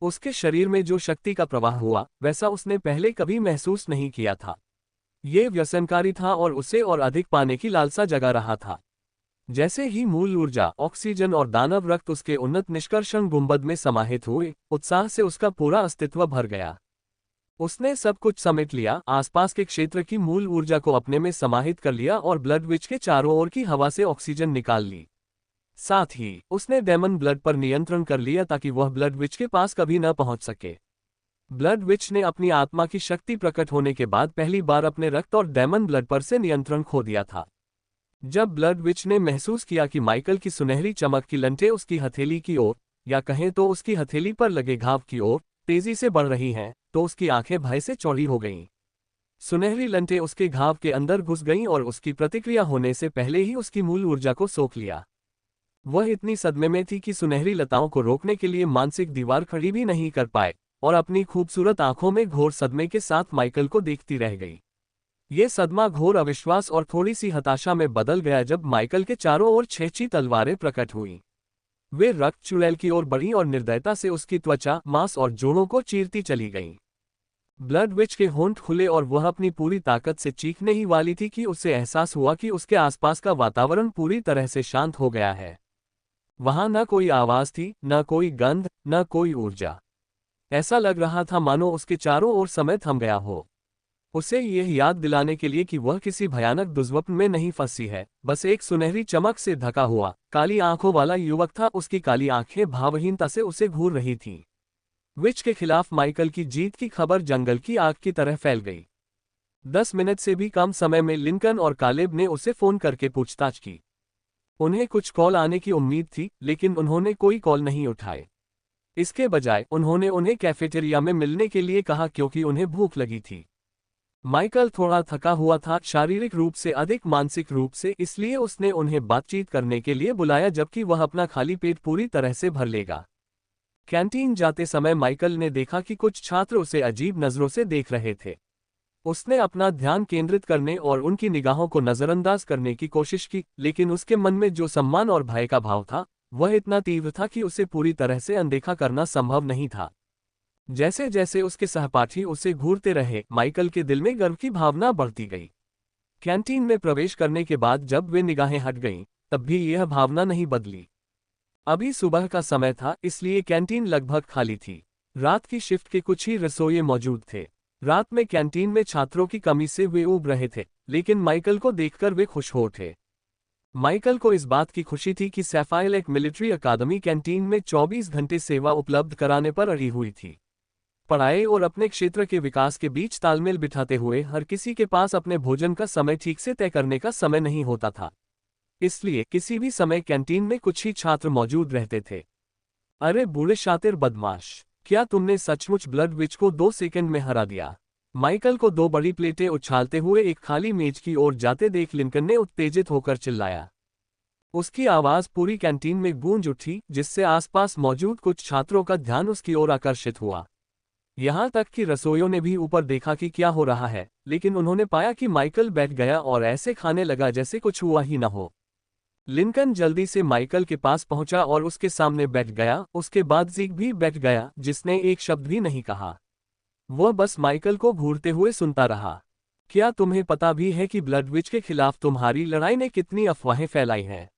उसके शरीर में जो शक्ति का प्रवाह हुआ, वैसा उसने पहले कभी महसूस नहीं किया था। ये व्यसनकारी था और उसे और अधिक पाने की लालसा जगा रहा था। जैसे ही मूल ऊर्जा, ऑक्सीजन और दानव रक्त उसके उन्नत निष्कर्षण गुंबद में समाहित हुए, उत्साह से उसका पूरा अस्तित्व भर गया। उसने सब कुछ समेट लिया, आसपास के क्षेत्र की मूल ऊर्जा को अपने में समाहित कर लिया और ब्लड विच के चारों ओर की हवा से ऑक्सीजन निकाल ली। साथ ही उसने डेमन ब्लड पर नियंत्रण कर लिया ताकि वह ब्लड विच के पास कभी न पहुंच सके। ब्लड विच ने अपनी आत्मा की शक्ति प्रकट होने के बाद पहली बार अपने रक्त और डेमन ब्लड पर से नियंत्रण खो दिया था। जब ब्लड विच ने महसूस किया कि माइकल की सुनहरी चमक की लंटें उसकी हथेली की ओर, या कहें तो उसकी हथेली पर लगे घाव की ओर तेजी से बढ़ रही हैं, तो उसकी आंखें भय से चौड़ी हो गईं। सुनहरी लंटें उसके घाव के अंदर घुस गईं और उसकी प्रतिक्रिया होने से पहले ही उसकी मूल ऊर्जा को सोख लिया। वह इतनी सदमे में थी कि सुनहरी लताओं को रोकने के लिए मानसिक दीवार खड़ी भी नहीं कर पाए और अपनी खूबसूरत आंखों में घोर सदमे के साथ माइकल को देखती रह गई। ये सदमा घोर अविश्वास और थोड़ी सी हताशा में बदल गया जब माइकल के चारों ओर छेची तलवारें प्रकट हुईं। वे रक्त चुड़ैल की ओर बढ़ीं और निर्दयता से उसकी त्वचा, मांस और जोड़ों को चीरती चली गईं। ब्लड विच के होंठ खुले और वह अपनी पूरी ताकत से चीखने ही वाली थी कि उसे एहसास हुआ कि उसके आसपास का वातावरण पूरी तरह से शांत हो गया है। वहां न कोई आवाज थी, न कोई गंध, न कोई ऊर्जा। ऐसा लग रहा था मानो उसके चारों ओर समय थम गया हो। उसे यह याद दिलाने के लिए कि वह किसी भयानक दुष्स्वप्न में नहीं फंसी है, बस एक सुनहरी चमक से ढका हुआ, काली आंखों वाला युवक था। उसकी काली आंखें भावहीनता से उसे घूर रही थीं। विच के खिलाफ माइकल की जीत की खबर जंगल की आग की तरह फैल गई। 10 मिनट से भी कम समय में लिंकन और कालेब ने उसे फोन करके पूछताछ की। उन्हें कुछ कॉल आने की उम्मीद थी, लेकिन उन्होंने कोई कॉल नहीं उठाए। इसके बजाय उन्होंने उन्हें कैफेटेरिया में मिलने के लिए कहा क्योंकि उन्हें भूख लगी थी। माइकल थोड़ा थका हुआ था, शारीरिक रूप से अधिक मानसिक रूप से, इसलिए उसने उन्हें बातचीत करने के लिए बुलाया जबकि वह अपना खाली पेट पूरी तरह से भर लेगा। कैंटीन जाते समय माइकल ने देखा कि कुछ छात्र उसे अजीब नजरों से देख रहे थे। उसने अपना ध्यान केंद्रित करने और उनकी निगाहों को नजरअंदाज करने की कोशिश की, लेकिन उसके मन में जो सम्मान और भय का भाव था वह इतना तीव्र था कि उसे पूरी तरह से अनदेखा करना संभव नहीं था। जैसे जैसे उसके सहपाठी उसे घूरते रहे, माइकल के दिल में गर्व की भावना बढ़ती गई। कैंटीन में प्रवेश करने के बाद जब वे निगाहें हट गईं, तब भी यह भावना नहीं बदली। अभी सुबह का समय था, इसलिए कैंटीन लगभग खाली थी। रात की शिफ्ट के कुछ ही रसोइये मौजूद थे। रात में कैंटीन में छात्रों की कमी से वे ऊब रहे थे, लेकिन माइकल को देखकर वे खुश हो उठे। माइकल को इस बात की खुशी थी कि सैफाइर लेक मिलिट्री अकादमी कैंटीन में 24 घंटे सेवा उपलब्ध कराने पर अड़ी हुई थी। पढ़ाई और अपने क्षेत्र के विकास के बीच तालमेल बिठाते हुए हर किसी के पास अपने भोजन का समय ठीक से तय करने का समय नहीं होता था। इसलिए किसी भी समय कैंटीन में कुछ ही छात्र मौजूद रहते थे। अरे बूढ़े शातिर बदमाश, क्या तुमने सचमुच ब्लड विच को 2 सेकंड में हरा दिया? माइकल को 2 बड़ी प्लेटें उछालते हुए एक खाली मेज की ओर जाते देख लिंकन ने उत्तेजित होकर चिल्लाया। उसकी आवाज पूरी कैंटीन में गूंज उठी, जिससे आसपास मौजूद कुछ छात्रों का ध्यान उसकी ओर आकर्षित हुआ। यहां तक कि रसोइयों ने भी ऊपर देखा कि क्या हो रहा है, लेकिन उन्होंने पाया कि माइकल बैठ गया और ऐसे खाने लगा जैसे कुछ हुआ ही न हो। लिंकन जल्दी से माइकल के पास पहुंचा और उसके सामने बैठ गया। उसके बाद ज़ीक भी बैठ गया, जिसने एक शब्द भी नहीं कहा। वह बस माइकल को घूरते हुए सुनता रहा। क्या तुम्हें पता भी है कि ब्लड विच के खिलाफ तुम्हारी लड़ाई ने कितनी अफवाहें फैलाई हैं?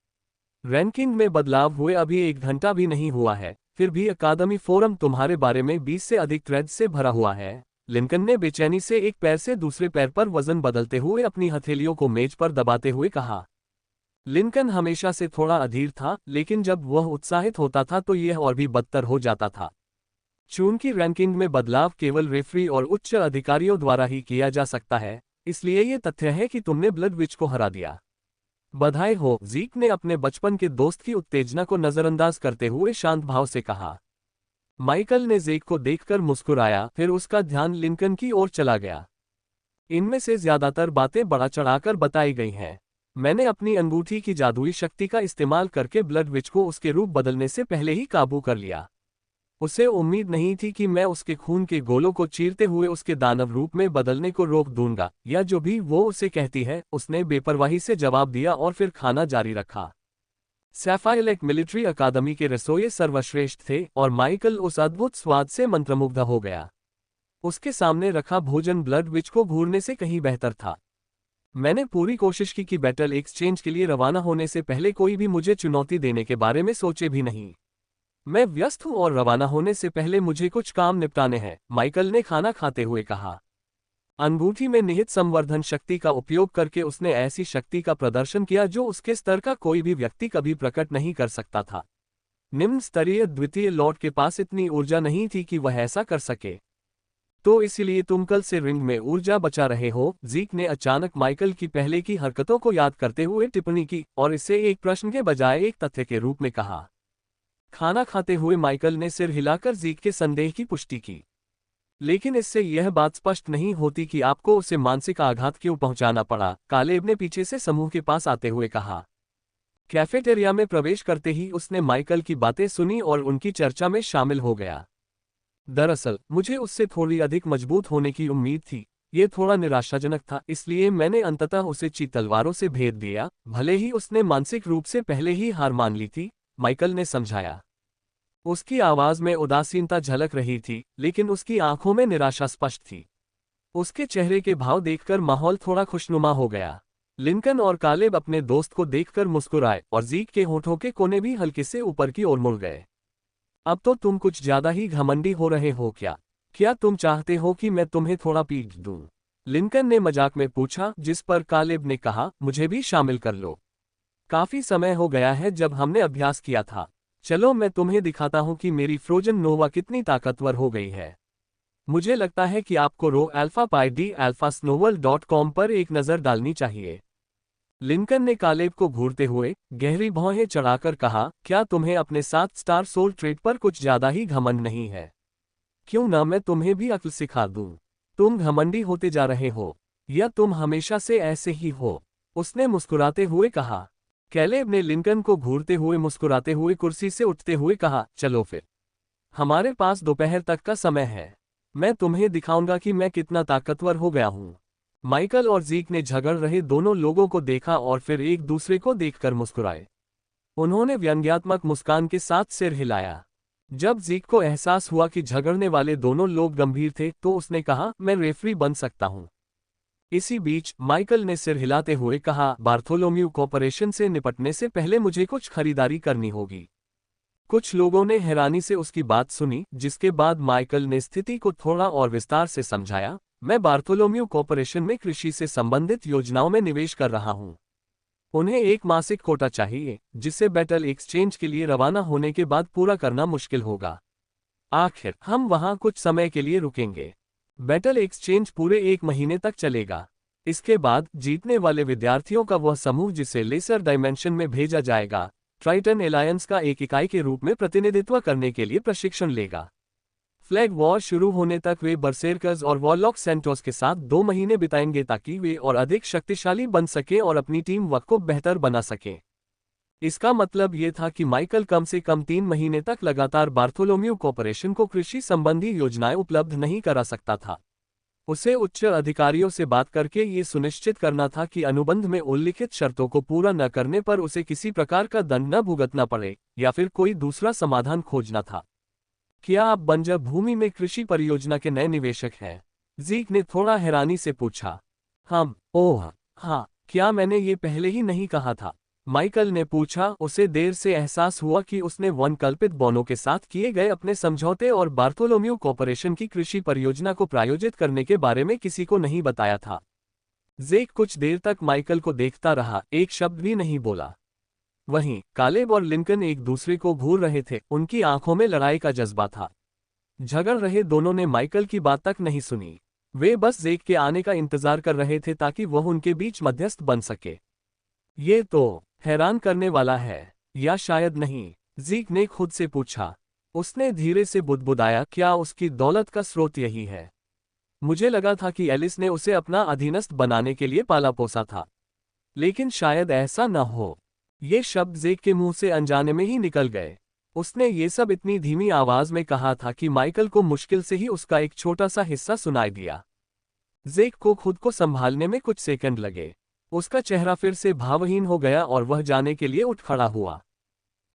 रैंकिंग में बदलाव हुए अभी 1 घंटा भी नहीं हुआ है, फिर भी अकादमी फोरम तुम्हारे बारे में 20 से अधिक थ्रेड्स से भरा हुआ है। लिंकन ने बेचैनी से एक पैर से दूसरे पैर पर वजन बदलते हुए अपनी हथेलियों को मेज पर दबाते हुए कहा। लिंकन हमेशा से थोड़ा अधीर था, लेकिन जब वह उत्साहित होता था तो यह और भी बदतर हो जाता था। चूंकि रैंकिंग में बदलाव केवल रेफरी और उच्च अधिकारियों द्वारा ही किया जा सकता है, इसलिए यह तथ्य है कि तुमने ब्लड विच को हरा दिया। बधाई हो, ज़ीक ने अपने बचपन के दोस्त की उत्तेजना को नजरअंदाज करते हुए शांत भाव से कहा। माइकल ने ज़ीक को देखकर मुस्कुराया, फिर उसका ध्यान लिंकन की ओर चला गया। इनमें से ज्यादातर बातें बढ़ा चढ़ाकर बताई गई हैं। मैंने अपनी अंगूठी की जादुई शक्ति का इस्तेमाल करके ब्लड विच को उसके रूप बदलने से पहले ही काबू कर लिया। उसे उम्मीद नहीं थी कि मैं उसके खून के गोलों को चीरते हुए उसके दानव रूप में बदलने को रोक दूंगा, या जो भी वो उसे कहती है, उसने बेपरवाही से जवाब दिया और फिर खाना जारी रखा। सैफाइर लेक मिलिट्री अकादमी के रसोइये सर्वश्रेष्ठ थे और माइकल उस अद्भुत स्वाद से मंत्रमुग्ध हो गया। उसके सामने रखा भोजन ब्लड विच को घूरने से कहीं बेहतर था। मैंने पूरी कोशिश की कि बैटल एक्सचेंज के लिए रवाना होने से पहले कोई भी मुझे चुनौती देने के बारे में सोचे भी नहीं। मैं व्यस्त हूं और रवाना होने से पहले मुझे कुछ काम निपटाने हैं, माइकल ने खाना खाते हुए कहा। अंगूठी में निहित संवर्धन शक्ति का उपयोग करके उसने ऐसी शक्ति का प्रदर्शन किया जो उसके स्तर का कोई भी व्यक्ति कभी प्रकट नहीं कर सकता था। निम्न स्तरीय द्वितीय लॉर्ड के पास इतनी ऊर्जा नहीं थी कि वह ऐसा कर सके। तो इसलिए तुम कल से रिंग में ऊर्जा बचा रहे हो, ज़ीक ने अचानक माइकल की पहले की हरकतों को याद करते हुए टिप्पणी की और इसे एक प्रश्न के बजाय एक तथ्य के रूप में कहा। खाना खाते हुए माइकल ने सिर हिलाकर ज़ीक के संदेह की पुष्टि की। लेकिन इससे यह बात स्पष्ट नहीं होती कि आपको उसे मानसिक आघात क्यों पहुंचाना पड़ा, कालेब ने पीछे से समूह के पास आते हुए कहा। कैफेटेरिया में प्रवेश करते ही उसने माइकल की बातें सुनी और उनकी चर्चा में शामिल हो गया। दरअसल मुझे उससे थोड़ी अधिक मजबूत होने की उम्मीद थी। ये थोड़ा निराशाजनक था, इसलिए मैंने अंततः उसे तलवारों से भेद दिया, भले ही उसने मानसिक रूप से पहले ही हार मान ली थी, माइकल ने समझाया। उसकी आवाज में उदासीनता झलक रही थी, लेकिन उसकी आंखों में निराशा स्पष्ट थी। उसके चेहरे के भाव देखकर माहौल थोड़ा खुशनुमा हो गया। लिंकन और कालेब अपने दोस्त को देखकर मुस्कुराए और ज़ीक के होठों के कोने भी हल्के से ऊपर की ओर मुड़ गए। अब तो तुम कुछ ज्यादा ही घमंडी हो रहे हो क्या? क्या तुम चाहते हो कि मैं तुम्हें थोड़ा पीट दूं? लिंकन ने मजाक में पूछा, जिस पर कालेब ने कहा, मुझे भी शामिल कर लो। काफी समय हो गया है जब हमने अभ्यास किया था। चलो मैं तुम्हें दिखाता हूं कि मेरी फ्रोजन नोवा कितनी ताकतवर हो गई है। मुझे लगता है कि आपको roalpha-pi-d-alpha-snowball.com पर एक नज़र डालनी चाहिए। लिंकन ने कालेब को घूरते हुए गहरी भौहें चढ़ाकर कहा, क्या तुम्हें अपने 7 स्टार सोल ट्रेट पर कुछ ज्यादा ही घमंड नहीं है? क्यों ना मैं तुम्हें भी अक्ल सिखा दूं। तुम घमंडी होते जा रहे हो, या तुम हमेशा से ऐसे ही हो? उसने मुस्कुराते हुए कहा। कैलेब ने लिंकन को घूरते हुए मुस्कुराते हुए कुर्सी से उठते हुए कहा, चलो फिर हमारे पास दोपहर तक का समय है। मैं तुम्हें दिखाऊंगा कि मैं कितना ताकतवर हो गया हूं। माइकल और ज़ीक ने झगड़ रहे दोनों लोगों को देखा और फिर एक दूसरे को देखकर मुस्कुराए। उन्होंने व्यंग्यात्मक मुस्कान के साथ सिर हिलाया। जब ज़ीक को एहसास हुआ कि झगड़ने वाले दोनों लोग गंभीर थे तो उसने कहा, मैं रेफरी बन सकता हूं। इसी बीच माइकल ने सिर हिलाते हुए कहा, बार्थोलोम्यू कॉर्पोरेशन से निपटने से पहले मुझे कुछ खरीदारी करनी होगी। कुछ लोगों ने हैरानी से उसकी बात सुनी, जिसके बाद माइकल ने स्थिति को थोड़ा और विस्तार से समझाया। मैं बार्थोलोम्यू कॉर्पोरेशन में कृषि से संबंधित योजनाओं में निवेश कर रहा हूं। उन्हें एक मासिक कोटा चाहिए, जिसे बैटल एक्सचेंज के लिए रवाना होने के बाद पूरा करना मुश्किल होगा। आखिर हम वहां कुछ समय के लिए रुकेंगे। बैटल एक्सचेंज पूरे 1 महीने तक चलेगा। इसके बाद जीतने वाले विद्यार्थियों का वह समूह जिसे लेसर डायमेंशन में भेजा जाएगा, ट्राइटन एलायंस का एक इकाई के रूप में प्रतिनिधित्व करने के लिए प्रशिक्षण लेगा। फ्लैग वॉर शुरू होने तक वे बरसेरकर्स और वॉरलॉक सेंटोस के साथ 2 महीने बिताएंगे ताकि वे और अधिक शक्तिशाली बन सकें और अपनी टीम वर्क को बेहतर बना सकें। इसका मतलब ये था कि माइकल कम से कम 3 महीने तक लगातार बार्थोलोम्यू कॉर्पोरेशन को कृषि संबंधी योजनाएं उपलब्ध नहीं करा सकता था। उसे उच्च अधिकारियों से बात करके ये सुनिश्चित करना था कि अनुबंध में उल्लिखित शर्तों को पूरा न करने पर उसे किसी प्रकार का दंड न भुगतना पड़े, या फिर कोई दूसरा समाधान खोजना था। क्या आप बंजर भूमि में कृषि परियोजना के नए निवेशक हैं? ज़ीक ने थोड़ा हैरानी से पूछा। ओह हाँ, क्या मैंने ये पहले ही नहीं कहा था? माइकल ने पूछा। उसे देर से एहसास हुआ कि उसने वनकल्पित बोनो के साथ किए गए अपने समझौते और बार्थोलोम्यू कॉर्पोरेशन की कृषि परियोजना को प्रायोजित करने के बारे में किसी को नहीं बताया था। ज़ेक कुछ देर तक माइकल को देखता रहा, एक शब्द भी नहीं बोला। वहीं कालेब और लिंकन एक दूसरे को घूर रहे थे, उनकी आंखों में लड़ाई का जज्बा था। झगड़ रहे दोनों ने माइकल की बात तक नहीं सुनी। वे बस ज़ेक के आने का इंतजार कर रहे थे ताकि वह उनके बीच मध्यस्थ बन सके। ये तो हैरान करने वाला है, या शायद नहीं? ज़ीक ने खुद से पूछा। उसने धीरे से बुदबुदाया, क्या उसकी दौलत का स्रोत यही है? मुझे लगा था कि एलिस ने उसे अपना अधीनस्थ बनाने के लिए पाला पोसा था, लेकिन शायद ऐसा न हो। ये शब्द ज़ेक के मुंह से अनजाने में ही निकल गए। उसने ये सब इतनी धीमी आवाज में कहा था कि माइकल को मुश्किल से ही उसका एक छोटा सा हिस्सा सुनाई दिया। ज़ेक को खुद को संभालने में कुछ सेकंड लगे। उसका चेहरा फिर से भावहीन हो गया और वह जाने के लिए उठ खड़ा हुआ।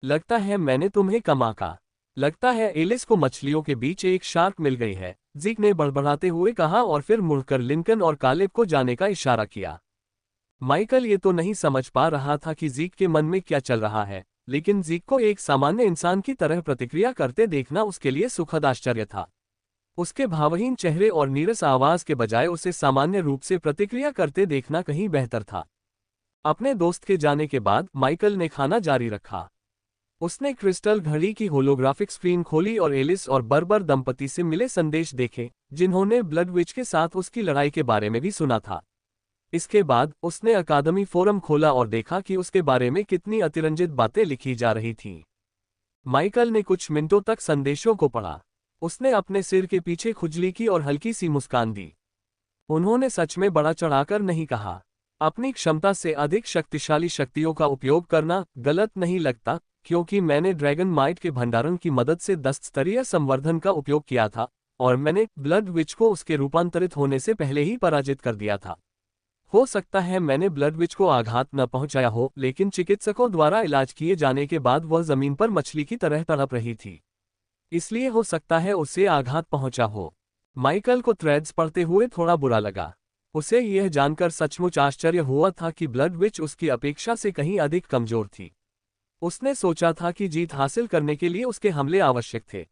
लगता है मैंने तुम्हें कमा का। लगता है एलिस को मछलियों के बीच एक शार्क मिल गई है, ज़ीक ने बड़बड़ाते हुए कहा और फिर मुड़कर लिंकन और कालेब को जाने का इशारा किया। माइकल ये तो नहीं समझ पा रहा था कि ज़ीक के मन में क्या चल रहा है, लेकिन ज़ीक को एक सामान्य इंसान की तरह प्रतिक्रिया करते देखना उसके लिए सुखद आश्चर्य था। उसके भावहीन चेहरे और नीरस आवाज के बजाय उसे सामान्य रूप से प्रतिक्रिया करते देखना कहीं बेहतर था। अपने दोस्त के जाने के बाद माइकल ने खाना जारी रखा। उसने क्रिस्टल घड़ी की होलोग्राफिक स्क्रीन खोली और एलिस और बर्बर दंपति से मिले संदेश देखे, जिन्होंने ब्लड विच के साथ उसकी लड़ाई के बारे में भी सुना था। इसके बाद उसने अकादमी फोरम खोला और देखा कि उसके बारे में कितनी अतिरंजित बातें लिखी जा रही थीं। माइकल ने कुछ मिनटों तक संदेशों को पढ़ा। उसने अपने सिर के पीछे खुजली की और हल्की सी मुस्कान दी। उन्होंने सच में बड़ा चढ़ाकर नहीं कहा। अपनी क्षमता से अधिक शक्तिशाली शक्तियों का उपयोग करना गलत नहीं लगता, क्योंकि मैंने ड्रैगन माइट के भंडारण की मदद से 10 स्तरीय संवर्धन का उपयोग किया था, और मैंने ब्लड विच को उसके रूपांतरित होने से पहले ही पराजित कर दिया था। हो सकता है मैंने ब्लड विच को आघात न पहुंचाया हो, लेकिन चिकित्सकों द्वारा इलाज किए जाने के बाद वह जमीन पर मछली की तरह तड़प रही थी, इसलिए हो सकता है उसे आघात पहुंचा हो। माइकल को थ्रेड्स पढ़ते हुए थोड़ा बुरा लगा। उसे यह जानकर सचमुच आश्चर्य हुआ था कि ब्लड विच उसकी अपेक्षा से कहीं अधिक कमजोर थी। उसने सोचा था कि जीत हासिल करने के लिए उसके हमले आवश्यक थे।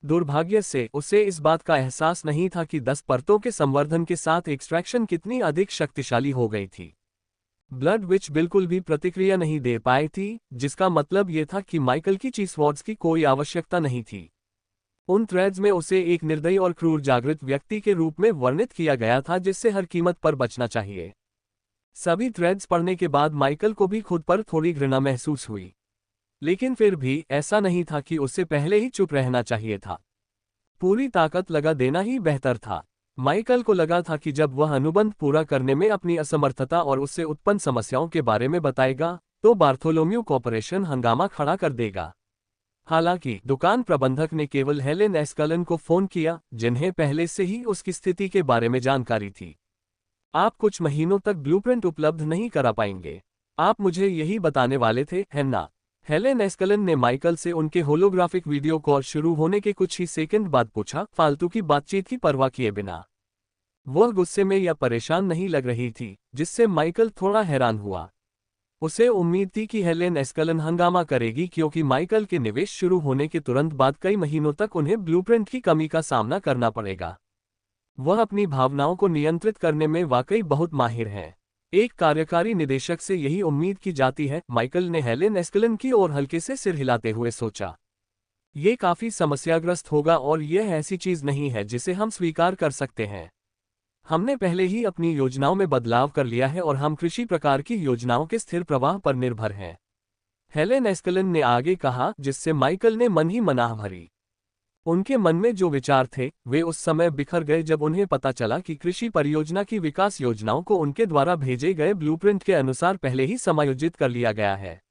दुर्भाग्य से उसे इस बात का एहसास नहीं था कि 10 परतों के संवर्धन के साथ एक्सट्रैक्शन कितनी अधिक शक्तिशाली हो गई थी। ब्लड विच बिल्कुल भी प्रतिक्रिया नहीं दे पाई थी, जिसका मतलब यह था कि माइकल की चीसवॉर्ड्स की कोई आवश्यकता नहीं थी। उन थ्रेड्स में उसे एक निर्दयी और क्रूर जागृत व्यक्ति के रूप में वर्णित किया गया था जिससे हर कीमत पर बचना चाहिए। सभी थ्रेड्स पढ़ने के बाद माइकल को भी खुद पर थोड़ी घृणा महसूस हुई, लेकिन फिर भी ऐसा नहीं था कि उसे पहले ही चुप रहना चाहिए था। पूरी ताकत लगा देना ही बेहतर था। माइकल को लगा था कि जब वह अनुबंध पूरा करने में अपनी असमर्थता और उससे उत्पन्न समस्याओं के बारे में बताएगा, तो बार्थोलोम्यू कॉर्पोरेशन हंगामा खड़ा कर देगा। हालांकि दुकान प्रबंधक ने केवल हेलेन एस्कलन को फोन किया, जिन्हें पहले से ही उसकी स्थिति के बारे में जानकारी थी। आप कुछ महीनों तक ब्लूप्रिंट उपलब्ध नहीं करा पाएंगे। आप मुझे यही बताने वाले थे, है ना? हेलेन एस्कलन ने माइकल से उनके होलोग्राफिक वीडियो कॉल शुरू होने के कुछ ही सेकंड बाद पूछा, फालतू की बातचीत की परवाह किए बिना। वह गुस्से में या परेशान नहीं लग रही थी, जिससे माइकल थोड़ा हैरान हुआ। उसे उम्मीद थी कि हेलेन एस्कलन हंगामा करेगी, क्योंकि माइकल के निवेश शुरू होने के तुरंत बाद कई महीनों तक उन्हें ब्लूप्रिंट की कमी का सामना करना पड़ेगा। वह अपनी भावनाओं को नियंत्रित करने में वाकई बहुत माहिर हैं। एक कार्यकारी निदेशक से यही उम्मीद की जाती है। माइकल ने हेलेन एस्कलन की ओर हल्के से सिर हिलाते हुए सोचा, ये काफी समस्याग्रस्त होगा और यह ऐसी चीज नहीं है जिसे हम स्वीकार कर सकते हैं। हमने पहले ही अपनी योजनाओं में बदलाव कर लिया है और हम कृषि प्रकार की योजनाओं के स्थिर प्रवाह पर निर्भर हैं। हेलेन एस्कलन ने आगे कहा, जिससे माइकल ने मन ही मनाह भरी। उनके मन में जो विचार थे वे उस समय बिखर गए जब उन्हें पता चला कि कृषि परियोजना की विकास योजनाओं को उनके द्वारा भेजे गए ब्लूप्रिंट के अनुसार पहले ही समायोजित कर लिया गया है।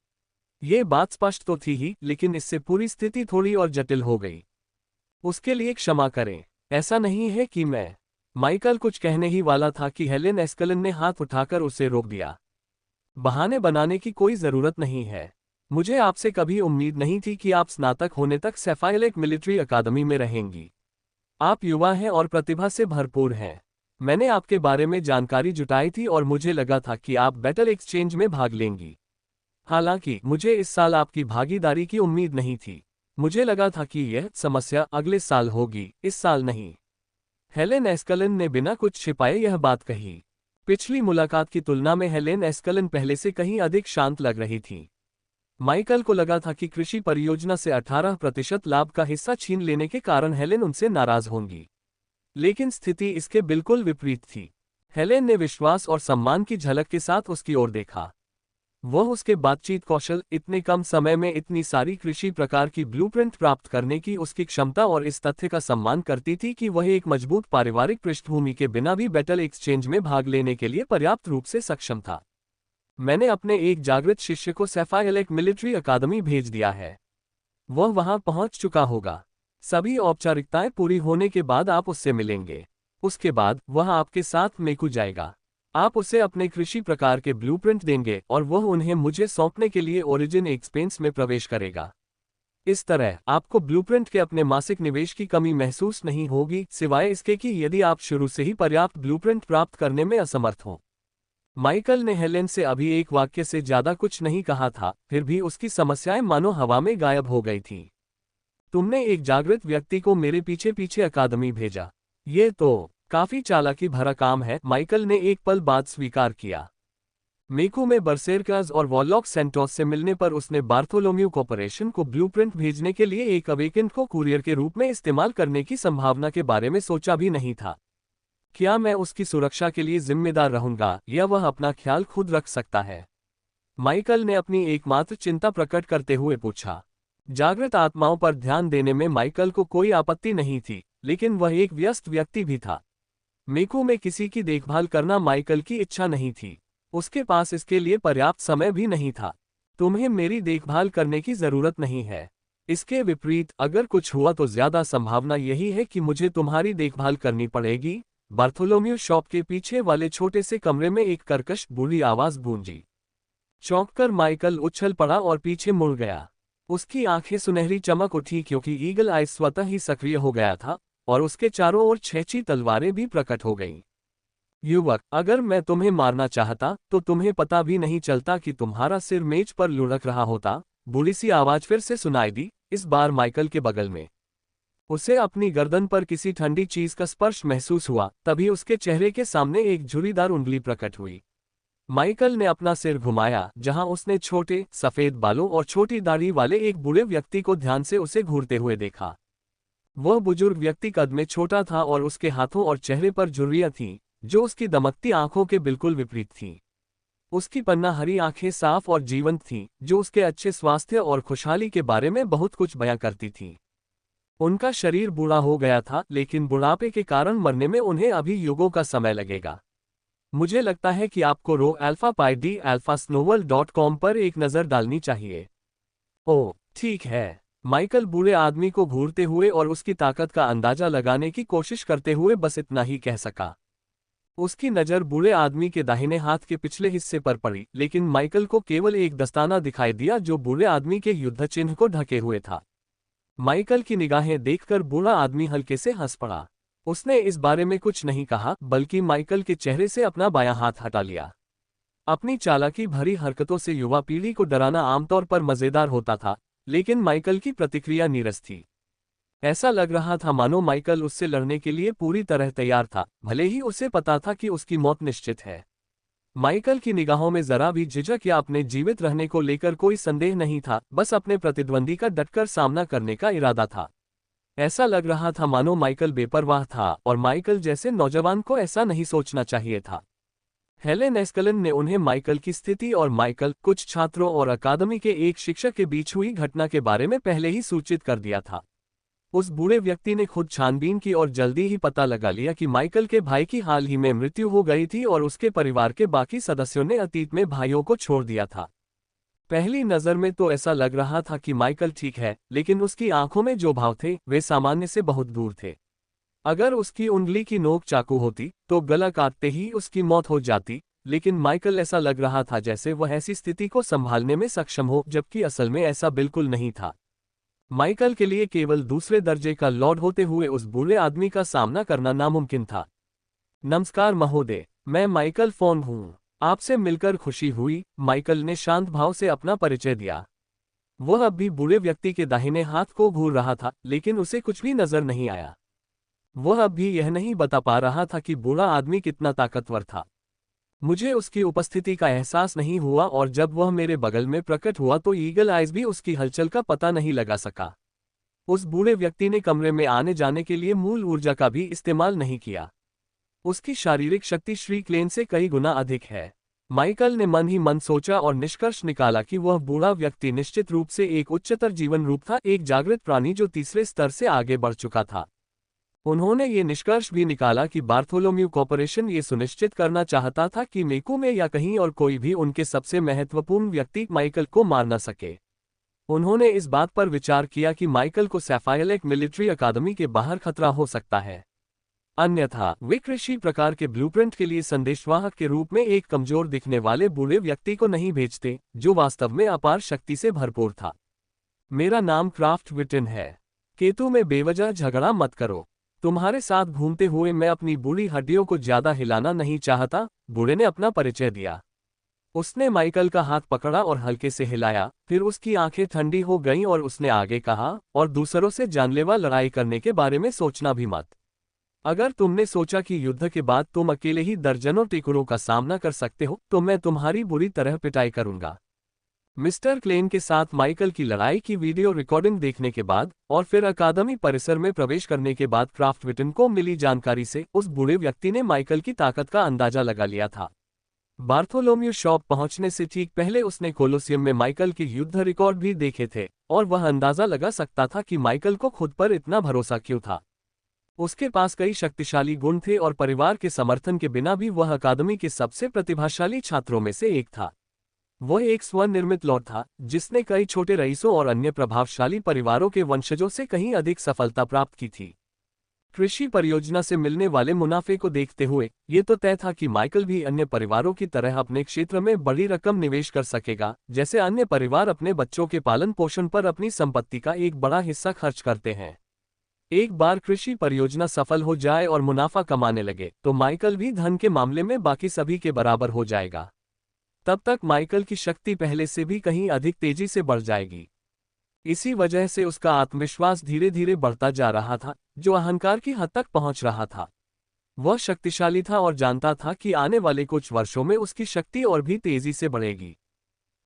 ये बात स्पष्ट तो थी ही, लेकिन इससे पूरी स्थिति थोड़ी और जटिल हो गई। उसके लिए क्षमा करें, ऐसा नहीं है कि मैं। माइकल कुछ कहने ही वाला था कि हेलेन एस्कलन ने हाथ उठाकर उसे रोक दिया। बहाने बनाने की कोई जरूरत नहीं है। मुझे आपसे कभी उम्मीद नहीं थी कि आप स्नातक होने तक सैफाइलेक मिलिट्री अकादमी में रहेंगी। आप युवा हैं और प्रतिभा से भरपूर हैं। मैंने आपके बारे में जानकारी जुटाई थी और मुझे लगा था कि आप बैटल एक्सचेंज में भाग लेंगी। हालांकि मुझे इस साल आपकी भागीदारी की उम्मीद नहीं थी। मुझे लगा था कि यह समस्या अगले साल होगी, इस साल नहीं। हेलेन एस्कलन ने बिना कुछ छिपाए यह बात कही। पिछली मुलाकात की तुलना में हेलेन एस्कलन पहले से कहीं अधिक शांत लग रही थी। माइकल को लगा था कि कृषि परियोजना से 18% लाभ का हिस्सा छीन लेने के कारण हेलेन उनसे नाराज होंगी, लेकिन स्थिति इसके बिल्कुल विपरीत थी। हेलेन ने विश्वास और सम्मान की झलक के साथ उसकी ओर देखा। वह उसके बातचीत कौशल, इतने कम समय में इतनी सारी कृषि प्रकार की ब्लूप्रिंट प्राप्त करने की उसकी क्षमता और इस तथ्य का सम्मान करती थी कि वह एक मजबूत पारिवारिक पृष्ठभूमि के बिना भी बैटल एक्सचेंज में भाग लेने के लिए पर्याप्त रूप से सक्षम था। मैंने अपने एक जागृत शिष्य को सैफाइलेक मिलिट्री अकादमी भेज दिया है। वह वहां पहुंच चुका होगा। सभी औपचारिकताएं पूरी होने के बाद आप उससे मिलेंगे। उसके बाद वह आपके साथ मेकू जाएगा। आप उसे अपने कृषि प्रकार के ब्लूप्रिंट देंगे और वह उन्हें मुझे सौंपने के लिए ओरिजिन एक्सपेंस में प्रवेश करेगा। इस तरह आपको ब्लूप्रिंट के अपने मासिक निवेश की कमी महसूस नहीं होगी, सिवाय इसके कि यदि आप शुरू से ही पर्याप्त ब्लूप्रिंट प्राप्त करने में असमर्थ हों। माइकल ने हेलेन से अभी एक वाक्य से ज्यादा कुछ नहीं कहा था, फिर भी उसकी समस्याएं मानो हवा में गायब हो गई थीं। तुमने एक जागृत व्यक्ति को मेरे पीछे पीछे अकादमी भेजा। ये तो काफी चालाकी भरा काम है। माइकल ने एक पल बाद स्वीकार किया। मेकू में बरसेरकाज और वॉलॉक सेंटोस से मिलने पर उसने बार्थोलोम्यू कॉर्पोरेशन को ब्लूप्रिंट भेजने के लिए एक अवेकेंट को कुरियर के रूप में इस्तेमाल करने की संभावना के बारे में सोचा भी नहीं था। क्या मैं उसकी सुरक्षा के लिए जिम्मेदार रहूंगा या वह अपना ख्याल खुद रख सकता है? माइकल ने अपनी एकमात्र चिंता प्रकट करते हुए पूछा। जागृत आत्माओं पर ध्यान देने में माइकल को कोई आपत्ति नहीं थी, लेकिन वह एक व्यस्त व्यक्ति भी था। मेकू में किसी की देखभाल करना माइकल की इच्छा नहीं थी। उसके पास इसके लिए पर्याप्त समय भी नहीं था। तुम्हें मेरी देखभाल करने की जरूरत नहीं है। इसके विपरीत, अगर कुछ हुआ तो ज्यादा संभावना यही है कि मुझे तुम्हारी देखभाल करनी पड़ेगी। बार्थोलोम्यू शॉप के पीछे वाले छोटे से कमरे में एक कर्कश बूढ़ी आवाज गूंजी। चौंककर माइकल उछल पड़ा और पीछे मुड़ गया। उसकी आंखें सुनहरी चमक उठी क्योंकि ईगल आई स्वतः ही सक्रिय हो गया था और उसके चारों ओर छेची तलवारें भी प्रकट हो गईं। युवक, अगर मैं तुम्हें मारना चाहता तो तुम्हें पता भी नहीं चलता कि तुम्हारा सिर मेज पर लुढ़क रहा होता। बूढ़ी सी आवाज फिर से सुनाई दी, इस बार माइकल के बगल में। उसे अपनी गर्दन पर किसी ठंडी चीज का स्पर्श महसूस हुआ। तभी उसके चेहरे के सामने एक झुर्रीदार उंगली प्रकट हुई। माइकल ने अपना सिर घुमाया, जहां उसने छोटे सफेद बालों और छोटी दाढ़ी वाले एक बूढ़े व्यक्ति को ध्यान से उसे घूरते हुए देखा। वह बुजुर्ग व्यक्ति कद में छोटा था और उसके हाथों और चेहरे पर झुर्रियां थीं, जो उसकी दमकती आंखों के बिल्कुल विपरीत थीं। उसकी पन्ना हरी आंखें साफ और जीवंत थीं, जो उसके अच्छे स्वास्थ्य और खुशहाली के बारे में बहुत कुछ बयां करती थीं। उनका शरीर बूढ़ा हो गया था, लेकिन बुढ़ापे के कारण मरने में उन्हें अभी युगों का समय लगेगा। मुझे लगता है कि आपको roalpha-pi-d-alpha-snowball.com पर एक नज़र डालनी चाहिए। ओह, ठीक है। माइकल बूढ़े आदमी को घूरते हुए और उसकी ताकत का अंदाजा लगाने की कोशिश करते हुए बस इतना ही कह सका। उसकी नज़र बूढ़े आदमी के दाहिने हाथ के पिछले हिस्से पर पड़ी, लेकिन माइकल को केवल एक दस्ताना दिखाई दिया जो बूढ़े आदमी के युद्ध चिन्ह को ढके हुए था। माइकल की निगाहें देखकर बूढ़ा आदमी हल्के से हंस पड़ा। उसने इस बारे में कुछ नहीं कहा, बल्कि माइकल के चेहरे से अपना बायां हाथ हटा लिया। अपनी चालाकी भरी हरकतों से युवा पीढ़ी को डराना आमतौर पर मजेदार होता था, लेकिन माइकल की प्रतिक्रिया नीरस थी। ऐसा लग रहा था मानो माइकल उससे लड़ने के लिए पूरी तरह तैयार था, भले ही उसे पता था कि उसकी मौत निश्चित है। माइकल की निगाहों में जरा भी झिझक या अपने जीवित रहने को लेकर कोई संदेह नहीं था, बस अपने प्रतिद्वंदी का डटकर सामना करने का इरादा था। ऐसा लग रहा था मानो माइकल बेपरवाह था, और माइकल जैसे नौजवान को ऐसा नहीं सोचना चाहिए था। हेलेन एस्कलन ने उन्हें माइकल की स्थिति और माइकल, कुछ छात्रों और अकादमी के एक शिक्षक के बीच हुई घटना के बारे में पहले ही सूचित कर दिया था। उस बूढ़े व्यक्ति ने खुद छानबीन की और जल्दी ही पता लगा लिया कि माइकल के भाई की हाल ही में मृत्यु हो गई थी और उसके परिवार के बाकी सदस्यों ने अतीत में भाइयों को छोड़ दिया था। पहली नज़र में तो ऐसा लग रहा था कि माइकल ठीक है, लेकिन उसकी आंखों में जो भाव थे वे सामान्य से बहुत दूर थे। अगर उसकी उंगली की नोक चाकू होती तो गला काटते ही उसकी मौत हो जाती, लेकिन माइकल ऐसा लग रहा था जैसे वह ऐसी स्थिति को संभालने में सक्षम हो, जबकि असल में ऐसा बिल्कुल नहीं था। माइकल के लिए केवल दूसरे दर्जे का लॉर्ड होते हुए उस बूढ़े आदमी का सामना करना नामुमकिन था। नमस्कार महोदय, मैं माइकल फोन हूँ। आपसे मिलकर खुशी हुई, माइकल ने शांत भाव से अपना परिचय दिया। वह अब भी बूढ़े व्यक्ति के दाहिने हाथ को घूर रहा था, लेकिन उसे कुछ भी नजर नहीं आया। वह अब भी यह नहीं बता पा रहा था कि बूढ़ा आदमी कितना ताकतवर था। मुझे उसकी उपस्थिति का एहसास नहीं हुआ, और जब वह मेरे बगल में प्रकट हुआ तो ईगल आइज भी उसकी हलचल का पता नहीं लगा सका। उस बूढ़े व्यक्ति ने कमरे में आने जाने के लिए मूल ऊर्जा का भी इस्तेमाल नहीं किया। उसकी शारीरिक शक्ति श्री क्लेन से कई गुना अधिक है। माइकल ने मन ही मन सोचा और निष्कर्ष निकाला कि वह बूढ़ा व्यक्ति निश्चित रूप से एक उच्चतर जीवन रूप था, एक जागृत प्राणी जो तीसरे स्तर से आगे बढ़ चुका था। उन्होंने ये निष्कर्ष भी निकाला कि बार्थोलोम्यू कॉर्पोरेशन ये सुनिश्चित करना चाहता था कि मेकू में या कहीं और कोई भी उनके सबसे महत्वपूर्ण व्यक्ति माइकल को मार न सके। उन्होंने इस बात पर विचार किया कि माइकल को सैफायर लेक मिलिट्री अकादमी के बाहर खतरा हो सकता है, अन्यथा वे कृषि प्रकार के ब्लूप्रिंट के लिए संदेशवाहक के रूप में एक कमजोर दिखने वाले बूढ़े व्यक्ति को नहीं भेजते, जो वास्तव में अपार शक्ति से भरपूर था। मेरा नाम क्राफ्ट विटिन है। केतु में बेवजह झगड़ा मत करो। तुम्हारे साथ घूमते हुए मैं अपनी बूढ़ी हड्डियों को ज्यादा हिलाना नहीं चाहता, बूढ़े ने अपना परिचय दिया। उसने माइकल का हाथ पकड़ा और हल्के से हिलाया, फिर उसकी आंखें ठंडी हो गईं और उसने आगे कहा, और दूसरों से जानलेवा लड़ाई करने के बारे में सोचना भी मत। अगर तुमने सोचा कि युद्ध के बाद तुम अकेले ही दर्जनों टिकुरों का सामना कर सकते हो, तो मैं तुम्हारी बुरी तरह पिटाई करूंगा। मिस्टर क्लेन के साथ माइकल की लड़ाई की वीडियो रिकॉर्डिंग देखने के बाद और फिर अकादमी परिसर में प्रवेश करने के बाद क्राफ्ट विटन को मिली जानकारी से उस बूढ़े व्यक्ति ने माइकल की ताकत का अंदाजा लगा लिया था। बार्थोलोम्यू शॉप पहुंचने से ठीक पहले उसने कोलोसियम में माइकल के युद्ध रिकॉर्ड भी देखे थे, और वह अंदाजा लगा सकता था कि माइकल को खुद पर इतना भरोसा क्यों था। उसके पास कई शक्तिशाली गुण थे और परिवार के समर्थन के बिना भी वह अकादमी के सबसे प्रतिभाशाली छात्रों में से एक था। वह एक स्वनिर्मित लॉर्ड था, जिसने कई छोटे रईसों और अन्य प्रभावशाली परिवारों के वंशजों से कहीं अधिक सफलता प्राप्त की थी। कृषि परियोजना से मिलने वाले मुनाफे को देखते हुए ये तो तय था कि माइकल भी अन्य परिवारों की तरह अपने क्षेत्र में बड़ी रकम निवेश कर सकेगा, जैसे अन्य परिवार अपने बच्चों के पालन पोषण पर अपनी संपत्ति का एक बड़ा हिस्सा खर्च करते हैं। एक बार कृषि परियोजना सफल हो जाए और मुनाफा कमाने लगे, तो माइकल भी धन के मामले में बाकी सभी के बराबर हो जाएगा। तब तक माइकल की शक्ति पहले से भी कहीं अधिक तेजी से बढ़ जाएगी। इसी वजह से उसका आत्मविश्वास धीरे धीरे बढ़ता जा रहा था, जो अहंकार की हद तक पहुंच रहा था। वह शक्तिशाली था और जानता था कि आने वाले कुछ वर्षों में उसकी शक्ति और भी तेजी से बढ़ेगी।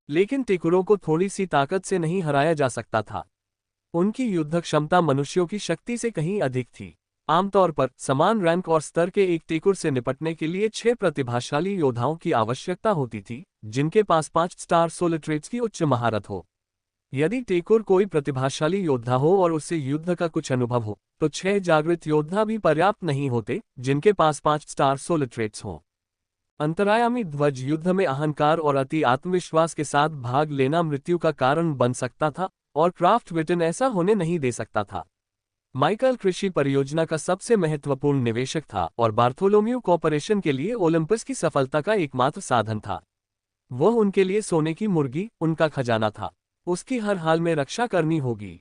लेकिन टिकुरों को थोड़ी सी ताकत से नहीं हराया जा सकता था। उनकी युद्ध क्षमता मनुष्यों की शक्ति से कहीं अधिक थी। आमतौर पर समान रैंक और स्तर के एक टेकुर से निपटने के लिए 6 प्रतिभाशाली योद्धाओं की आवश्यकता होती थी, जिनके पास 5 स्टार सोल ट्रेट्स की उच्च महारत हो। यदि टेकुर कोई प्रतिभाशाली योद्धा हो और उससे युद्ध का कुछ अनुभव हो, तो 6 जागृत योद्धा भी पर्याप्त नहीं होते, जिनके पास 5 स्टार सोल ट्रेट्स हों। अंतरायामी ध्वज युद्ध में अहंकार और अति आत्मविश्वास के साथ भाग लेना मृत्यु का कारण बन सकता था, और क्राफ्ट विटन ऐसा होने नहीं दे सकता था। माइकल कृषि परियोजना का सबसे महत्वपूर्ण निवेशक था और बार्थोलोम्यू कॉर्पोरेशन के लिए ओलंपस की सफलता का एकमात्र साधन था। वह उनके लिए सोने की मुर्गी, उनका खजाना था। उसकी हर हाल में रक्षा करनी होगी।